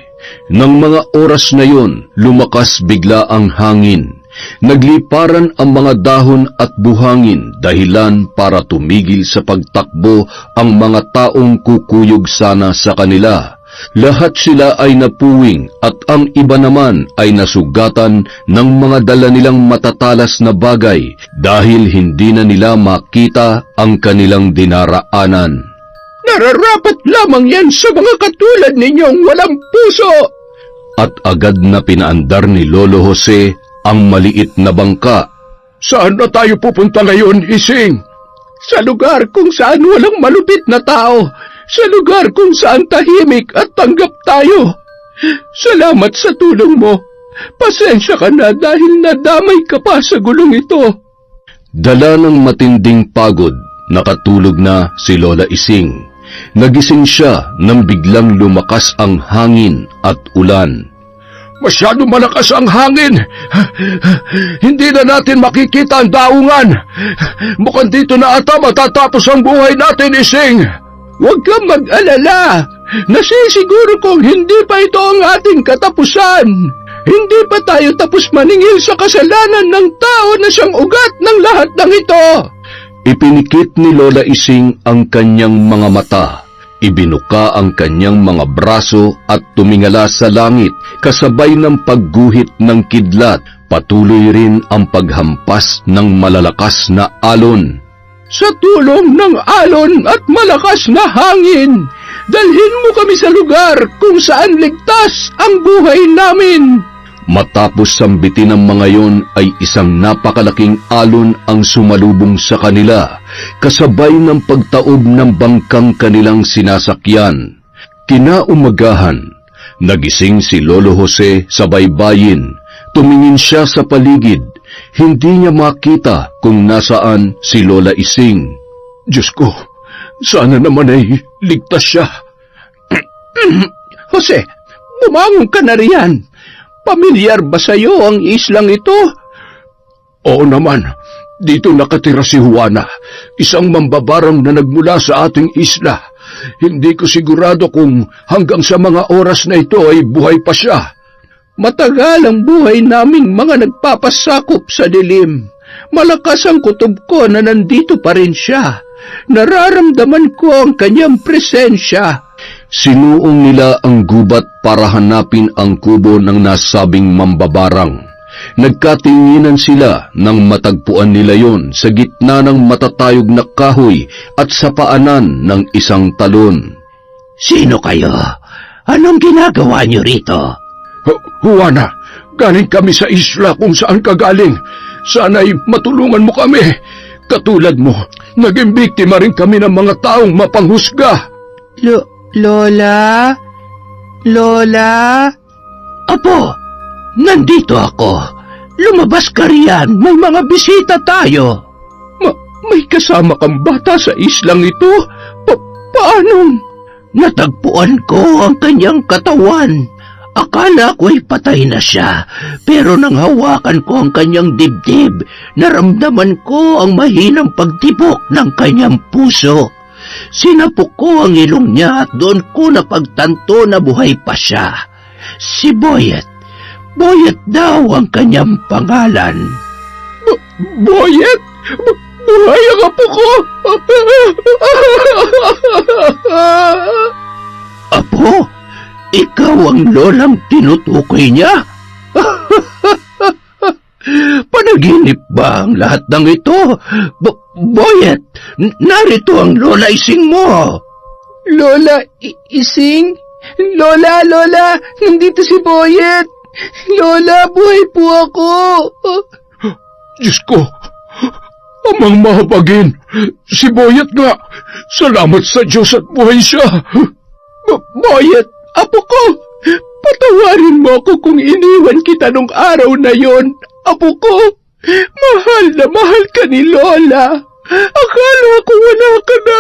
Nang mga oras na yon, lumakas bigla ang hangin. Nagliparan ang mga dahon at buhangin dahilan para tumigil sa pagtakbo ang mga taong kukuyog sana sa kanila. Lahat sila ay napuwing at ang iba naman ay nasugatan ng mga dala nilang matatalas na bagay dahil hindi na nila makita ang kanilang dinaraanan. Nararapat lamang yan sa mga katulad ninyong walang puso! At agad na pinaandar ni Lolo Jose ang maliit na bangka. Saan na tayo pupunta ngayon, Ising? Sa lugar kung saan walang malupit na tao. Sa lugar kung saan tahimik at tanggap tayo. Salamat sa tulong mo. Pasensya ka na dahil nadamay ka pa sa gulong ito. Dala ng matinding pagod, nakatulog na si Lola Ising. Nagising siya nang biglang lumakas ang hangin at ulan. Masyado malakas ang hangin. Hindi na natin makikita ang daungan. Mukhang dito na ata matatapos ang buhay natin, Ising. Huwag kang mag-alala. Nasisiguro kong hindi pa ito ang ating katapusan. Hindi pa tayo tapos maningil sa kasalanan ng tao na siyang ugat ng lahat ng ito. Ipinikit ni Lola Ising ang kanyang mga mata. Ibinuka ang kanyang mga braso at tumingala sa langit kasabay ng pagguhit ng kidlat. Patuloy rin ang paghampas ng malalakas na alon. Sa tulong ng alon at malakas na hangin, dalhin mo kami sa lugar kung saan ligtas ang buhay namin. Matapos sambitin ng mga yon ay isang napakalaking alon ang sumalubong sa kanila, kasabay ng pagtaob ng bangkang kanilang sinasakyan. Kinaumagahan, nagising si Lolo Jose sa baybayin. Tumingin siya sa paligid. Hindi niya makita kung nasaan si Lola Ising. Diyos ko, sana naman ay ligtas siya. Jose, bumangon ka na riyan. Pamilyar ba sa iyo ang islang ito? Oo naman. Dito nakatira si Juana, isang mambabarang na nagmula sa ating isla. Hindi ko sigurado kung hanggang sa mga oras na ito ay buhay pa siya. Matagal ang buhay naming mga nagpapasakop sa dilim. Malakas ang kutob ko na nandito pa rin siya. Nararamdaman ko ang kanyang presensya. Sinuong nila ang gubat para hanapin ang kubo ng nasabing mambabarang. Nagkatinginan sila nang matagpuan nila yon sa gitna ng matatayog na kahoy at sa paanan ng isang talon. Sino kayo? Anong ginagawa niyo rito? Juana, galing kami sa isla kung saan ka galing. Sana'y matulungan mo kami. Katulad mo, naging biktima rin kami ng mga taong mapanghusga. Lola? Lola? Apo, nandito ako. Lumabas ka riyan, may mga bisita tayo. May kasama kang bata sa islang ito? Paanong? Natagpuan ko ang kanyang katawan. Akala ko'y patay na siya, pero nang hawakan ko ang kanyang dibdib, naramdaman ko ang mahinang pagtibok ng kanyang puso. Sinapok ko ang ilong niya at doon ko napagtanto na buhay pa siya. Si Boyet. Boyet daw ang kanyang pangalan. Boyet? Buhay ang apo ko! Apo? Ikaw ang lolang tinutukoy niya? Panaginip ba ang lahat ng ito? Boyet, narito ang Lola Ising mo. Lola Ising? Lola, nandito si Boyet. Lola, buhay po ako. Diyos ko, amang mahabagin. Si Boyet nga. Salamat sa Diyos at buhay siya. Boyet, apo ko, patawarin mo ako kung iniwan kita nung araw na yon. Apo ko, mahal na mahal ka ni Lola. Akala ko wala ka na.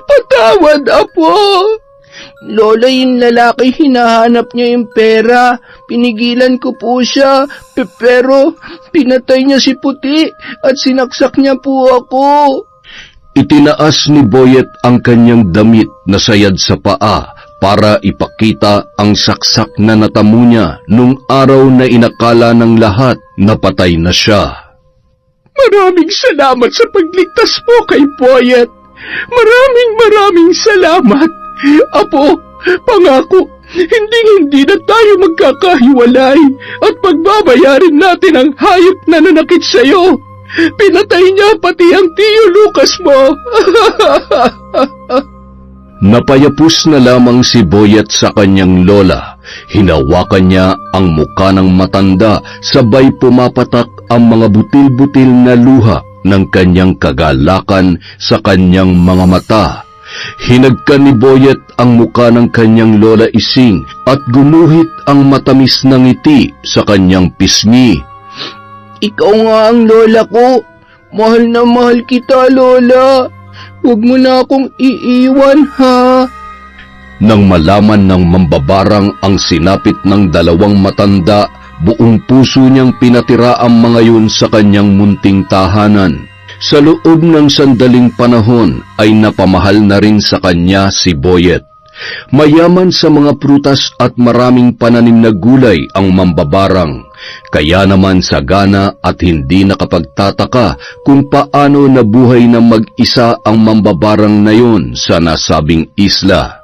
Patawad, Apo. Lola, yung lalaki hinahanap niya yung pera. Pinigilan ko po siya, pero pinatay niya si Puti at sinaksak niya po ako. Itinaas ni Boyet ang kanyang damit na sayad sa paa para ipakita ang saksak na natamo niya nung araw na inakala ng lahat na patay na siya. Maraming salamat sa pagligtas mo kay Boyet. Maraming salamat. Apo, pangako, hindi na tayo magkakahiwalay at pagbabayarin natin ang hayop na nanakit sa'yo. Pinatay niya pati ang Tio Lucas mo. Napayapos na lamang si Boyet sa kanyang lola. Hinawakan niya ang muka ng matanda, sabay pumapatak ang mga butil-butil na luha ng kanyang kagalakan sa kanyang mga mata. Hinagkan ni Boyet ang muka ng kanyang lola Ising at gumuhit ang matamis na ngiti sa kanyang pisngi. Ikaw nga ang lola ko. Mahal na mahal kita, lola. Huwag mo na akong iiwan, ha? Nang malaman ng mambabarang ang sinapit ng dalawang matanda, buong puso niyang pinatira ang mga yun sa kanyang munting tahanan. Sa loob ng sandaling panahon ay napamahal na rin sa kanya si Boyet. Mayaman sa mga prutas at maraming pananim na gulay ang mambabarang. Kaya naman sagana at hindi nakapagtataka kung paano nabuhay na mag-isa ang mambabarang na yon sa nasabing isla.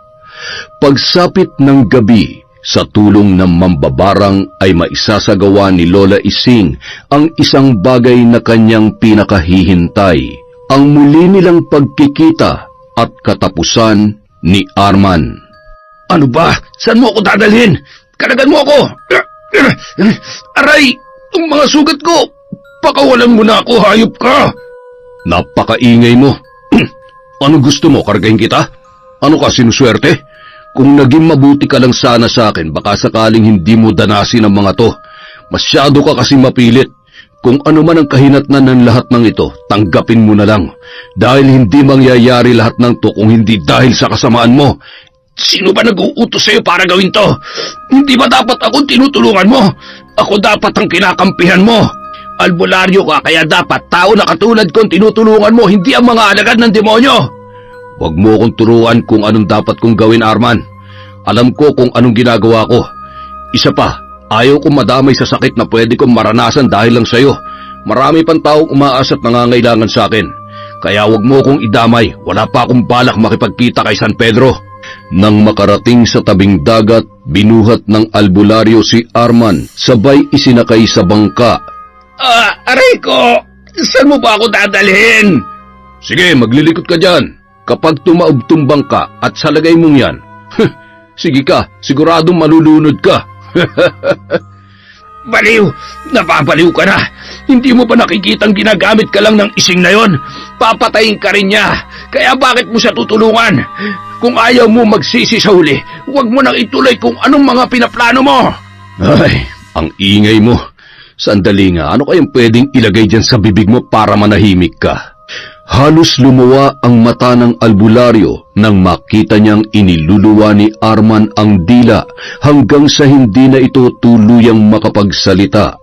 Pagsapit ng gabi, sa tulong ng mambabarang ay maisasagawa ni Lola Ising ang isang bagay na kanyang pinakahihintay, ang muli nilang pagkikita at katapusan ni Arman. Ano ba? Saan mo ako dadalhin? Kanagan mo ako! Aray! Ang mga sugat ko! Pakawalan mo na ako, hayop ka! Napakaingay mo. Ano gusto mo, kargahin kita? Ano ka, sinuswerte? Kung naging mabuti ka lang sana sa akin, baka sakaling hindi mo danasin ang mga to. Masyado ka kasi mapilit. Kung ano man ang kahinatnan ng lahat ng ito, tanggapin mo na lang. Dahil hindi mangyayari lahat ng to kung hindi dahil sa kasamaan mo. Sino ba nag-uutos sa'yo para gawin to? Hindi ba dapat ako tinutulungan mo? Ako dapat ang kinakampihan mo. Albularyo ka, kaya dapat tao na katulad kong tinutulungan mo, hindi ang mga alagad ng demonyo. Huwag mo akong turuan kung anong dapat kong gawin, Arman. Alam ko kung anong ginagawa ko. Isa pa, ayaw kong madamay sa sakit na pwede kong maranasan dahil lang sa'yo. Marami pang taong umaas at nangangailangan sa akin. Kaya huwag mo akong idamay, wala pa akong balak makipagkita kay San Pedro. Nang makarating sa tabing dagat, binuhat ng albularyo si Arman, sabay isinakay sa bangka. Aray ko! Saan mo ba ako dadalhin? Sige, maglilikot ka dyan. Kapag tumaob-tumbang ka at sa lagay mong yan, sige ka, siguradong malulunod ka. Baliw! Napapaliw ka na! Hindi mo ba nakikitang ginagamit ka lang ng ising na yon? Papatayin ka rin niya! Kaya bakit mo siya tutulungan? Kung ayaw mo magsisi sa huli, huwag mo nang ituloy kung anong mga pinaplano mo! Ay, ang ingay mo. Sandali nga, ano kayang pwedeng ilagay dyan sa bibig mo para manahimik ka? Halos lumuwa ang mata ng albularyo nang makita niyang iniluluwa ni Arman ang dila hanggang sa hindi na ito tuluyang makapagsalita.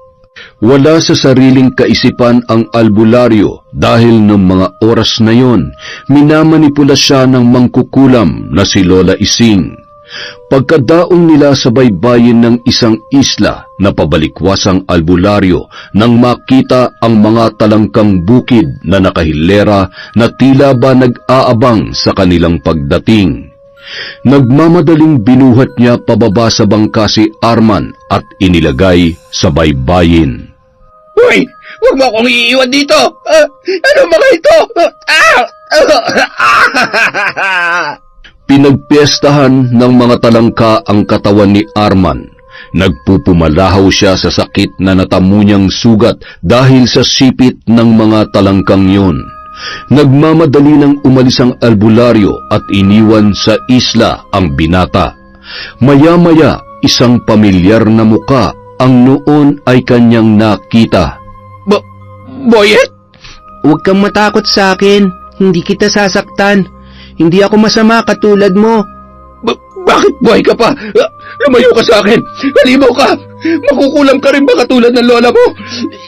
Wala sa sariling kaisipan ang albularyo dahil noong mga oras na yon, minamanipula siya ng mangkukulam na si Lola Ising. Pagkadaong nila sa baybayin ng isang isla na pabalikwasang albularyo nang makita ang mga talangkang bukid na nakahilera na tila ba nag-aabang sa kanilang pagdating. Nagmamadaling binuhat niya pababa sa bangka si Arman at inilagay sa baybayin. Hoy! Huwag mo akong iiwan dito! Ano mga ito? Pinagpiestahan ng mga talangka ang katawan ni Arman. Nagpupumalahaw siya sa sakit na natamo niyang sugat dahil sa sipit ng mga talangkang yun. Nagmamadali ng umalis ang albularyo at iniwan sa isla ang binata. Maya-maya, isang pamilyar na muka ang noon ay kanyang nakita. Boyet? Huwag kang matakot sa akin. Hindi kita sasaktan. Hindi ako masama katulad mo. Bakit buhay ka pa? Lumayo ka sa akin! Halimaw ka! Makukulam ka rin ba katulad ng lola mo?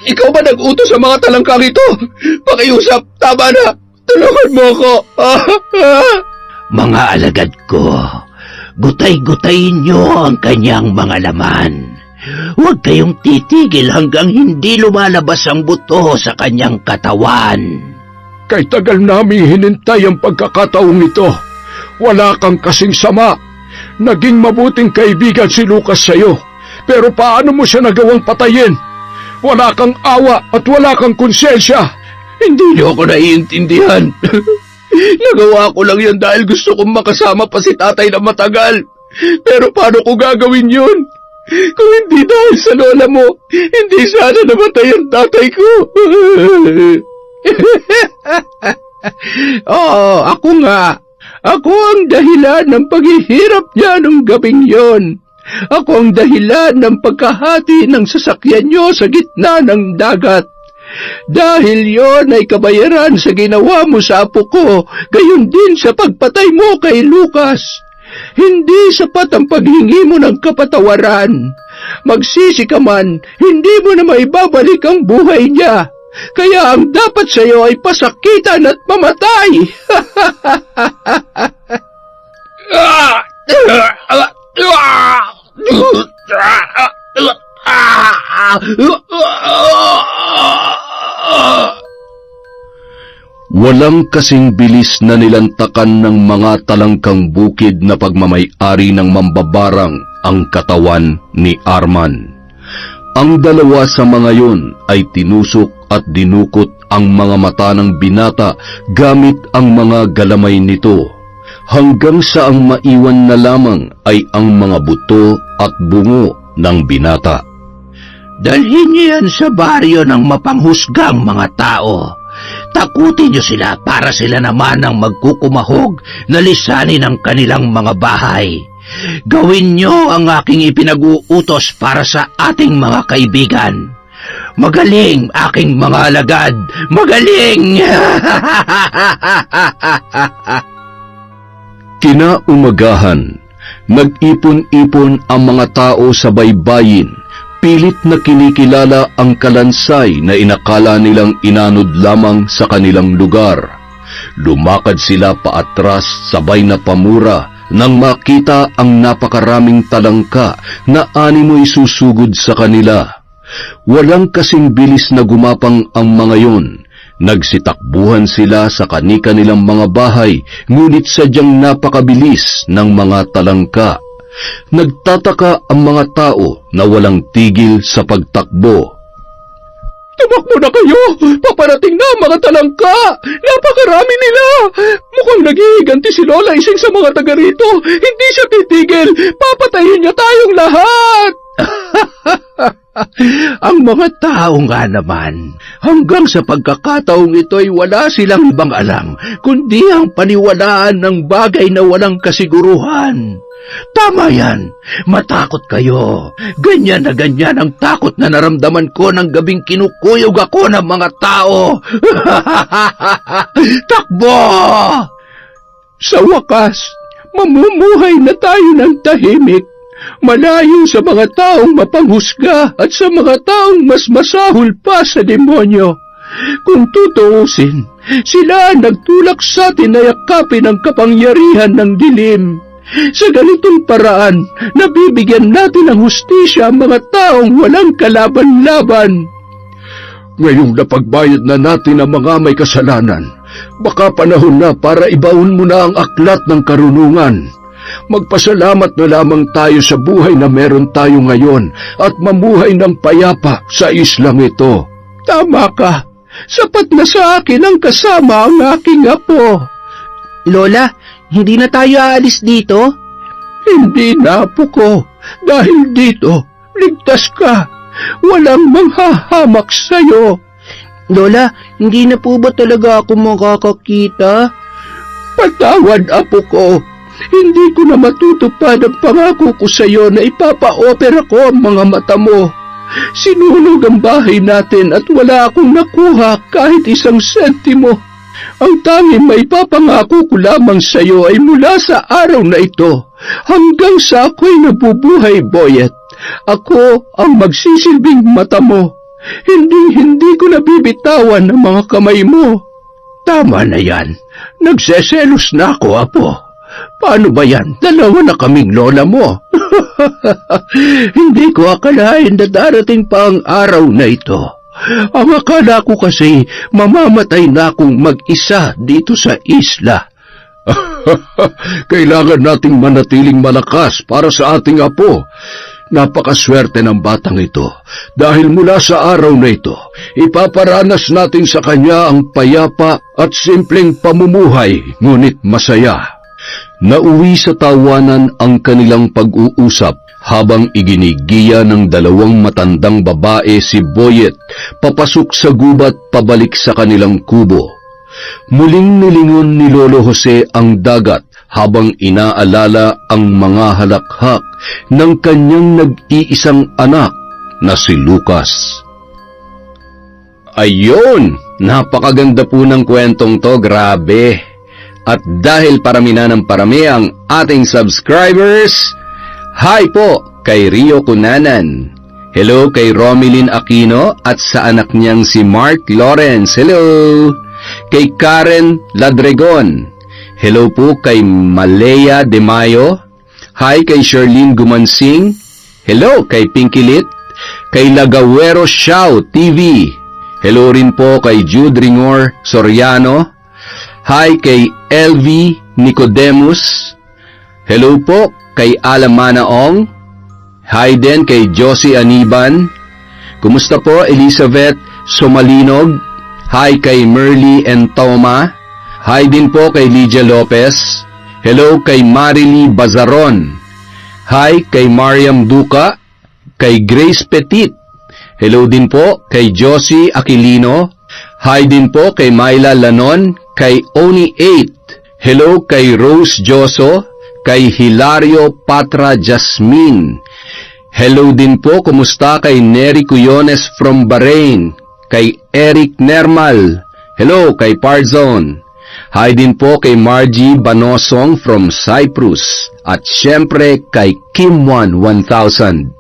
Ikaw ba nag-utos sa mga talangkang ito? Pakiusap! Tama na! Tulungan mo ako! Mga alagad ko, gutay-gutayin niyo ang kanyang mga laman. Huwag kayong titigil hanggang hindi lumalabas ang buto sa kanyang katawan. Kay tagal naming hinintay ang pagkakataong ito. Wala kang kasing sama. Naging mabuting kaibigan si Lucas sa'yo. Pero paano mo siya nagawang patayin? Wala kang awa at wala kang konsensya. Hindi niyo ako naiintindihan. Nagawa ko lang yan dahil gusto kong makasama pa si tatay na matagal. Pero paano ko gagawin yun? Kung hindi dahil sa lola mo, hindi sana namatay ang tatay ko. Oo, ako nga. Ako ang dahilan ng paghihirap niya nung gabing yon. Ako ang dahilan ng pagkahati ng sasakyan niyo sa gitna ng dagat. Dahil yon ay kabayaran sa ginawa mo sa apo ko, gayon din sa pagpatay mo kay Lucas. Hindi sapat ang paghingi mo ng kapatawaran. Magsisi ka man, hindi mo na maibabalik ang buhay niya. Kaya ang dapat sa iyo ay pasakitan at mamatay. Walang kasing bilis na nilantakan ng mga talangkang bukid na pagmamay-ari ng mambabarang ang katawan ni Arman. Ang dalawa sa mga yun ay tinusok at dinukot ang mga mata ng binata gamit ang mga galamay nito, hanggang sa ang maiwan na lamang ay ang mga buto at bungo ng binata. Dalhin niyo yan sa baryo ng mapanghusgang mga tao. Takutin niyo sila para sila naman ang magkukumahog na lisanin ang kanilang mga bahay. Gawin niyo ang aking ipinag-uutos para sa ating mga kaibigan. Magaling, aking mga alagad! Magaling! Kinaumagahan, nag-ipon-ipon ang mga tao sa baybayin, pilit na kinikilala ang kalansay na inakala nilang inanod lamang sa kanilang lugar. Lumakad sila paatras sabay na pamura nang makita ang napakaraming talangka na animoy susugod sa kanila. Walang kasing bilis na gumapang ang mga yon. Nagsitakbuhan sila sa kani-kanilang mga bahay, ngunit sadyang napakabilis ng mga talangka. Nagtataka ang mga tao na walang tigil sa pagtakbo. Tumakbo na kayo! Paparating na ang mga talangka! Napakarami nila! Mukhang naghihiganti si Lola Ising sa mga taga rito! Hindi siya titigil! Papatayin niya tayong lahat! Ang mga tao nga naman, hanggang sa pagkakataong ito'y wala silang ibang alam, kundi ang paniwalaan ng bagay na walang kasiguruhan. Tama yan, matakot kayo. Ganyan na ganyan ang takot na naramdaman ko ng gabing kinukuyog ako ng mga tao. Takbo! Sa wakas, mamumuhay na tayo ng tahimik, malayo sa mga taong mapanghusga at sa mga taong mas masahol pa sa demonyo. Kung tutuusin, sila ang nagtulak sa atin na yakapin ang kapangyarihan ng dilim. Sa ganitong paraan, nabibigyan natin ng hustisya ang mga taong walang kalaban-laban. Ngayong napagbayad na natin ang mga may kasalanan, baka panahon na para ibaon mo na ang aklat ng karunungan. Magpasalamat na lamang tayo sa buhay na meron tayo ngayon at mamuhay ng payapa sa islang ito. Tama ka. Sapat na sa akin ang kasama ang aking apo. Lola, hindi na tayo aalis dito? Hindi na, apo ko. Dahil dito, ligtas ka. Walang manghahamak sa'yo. Lola, hindi na po ba talaga ako makakakita? Patawad, apo ko. Hindi ko na matutupad ang pangako ko sa'yo na ipapa-opera ko ang mga mata mo. Sinunog ang bahay natin at wala akong nakuha kahit isang sentimo. Ang tanging may papangako ko lamang sa iyo ay mula sa araw na ito hanggang sa ako'y nabubuhay, Boyet. Ako ang magsisilbing mata mo. Hindi ko nabibitawan ang mga kamay mo. Tama na yan. Nagseselos na ako, apo. Paano ba yan? Dalawa na kaming lola mo. Hindi ko akalain na darating pa ang araw na ito. Ang akala ko kasi mamamatay na akong mag-isa dito sa isla. Kailangan nating manatiling malakas para sa ating apo. Napakaswerte ng batang ito dahil mula sa araw na ito, ipaparanas natin sa kanya ang payapa at simpleng pamumuhay, ngunit masaya. Nauwi sa tawanan ang kanilang pag-uusap habang iginigiya ng dalawang matandang babae si Boyet papasok sa gubat pabalik sa kanilang kubo. Muling nilingon ni Lolo Jose ang dagat habang inaalala ang mga halakhak ng kanyang nag-iisang anak na si Lucas. Ayun! Napakaganda po ng kwentong to, grabe! At dahil parami na ng parami ang ating subscribers, hi po kay Rio Cunanan. Hello kay Romilyn Aquino at sa anak niyang si Mark Lawrence. Hello! Kay Karen Ladregon. Hello po kay Malaya De Mayo. Hi kay Sherlyn Gumansing. Hello kay Pinkilit. Kay Lagawero Xiao TV. Hello rin po kay Jude Ringor Soriano. Hi kay LV Nicodemus. Hello po kay Alamana Ong. Hi din kay Josie Aniban. Kumusta po Elizabeth Somalinog? Hi kay Merly Entoma. Hi din po kay Lydia Lopez. Hello kay Marily Bazaron. Hi kay Mariam Duca. Kay Grace Petit. Hello din po kay Josie Aquilino. Hi din po kay Myla Lanon, kay Oni8. Hello kay Rose Joso, kay Hilario Patra Jasmine. Hello din po, kumusta kay Nery Cuyones from Bahrain, kay Eric Nermal. Hello kay Parzone. Hi din po kay Margie Banosong from Cyprus. At syempre kay Kim1 1000.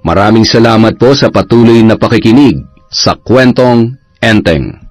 Maraming salamat po sa patuloy na pakikinig sa Kwentong Enteng.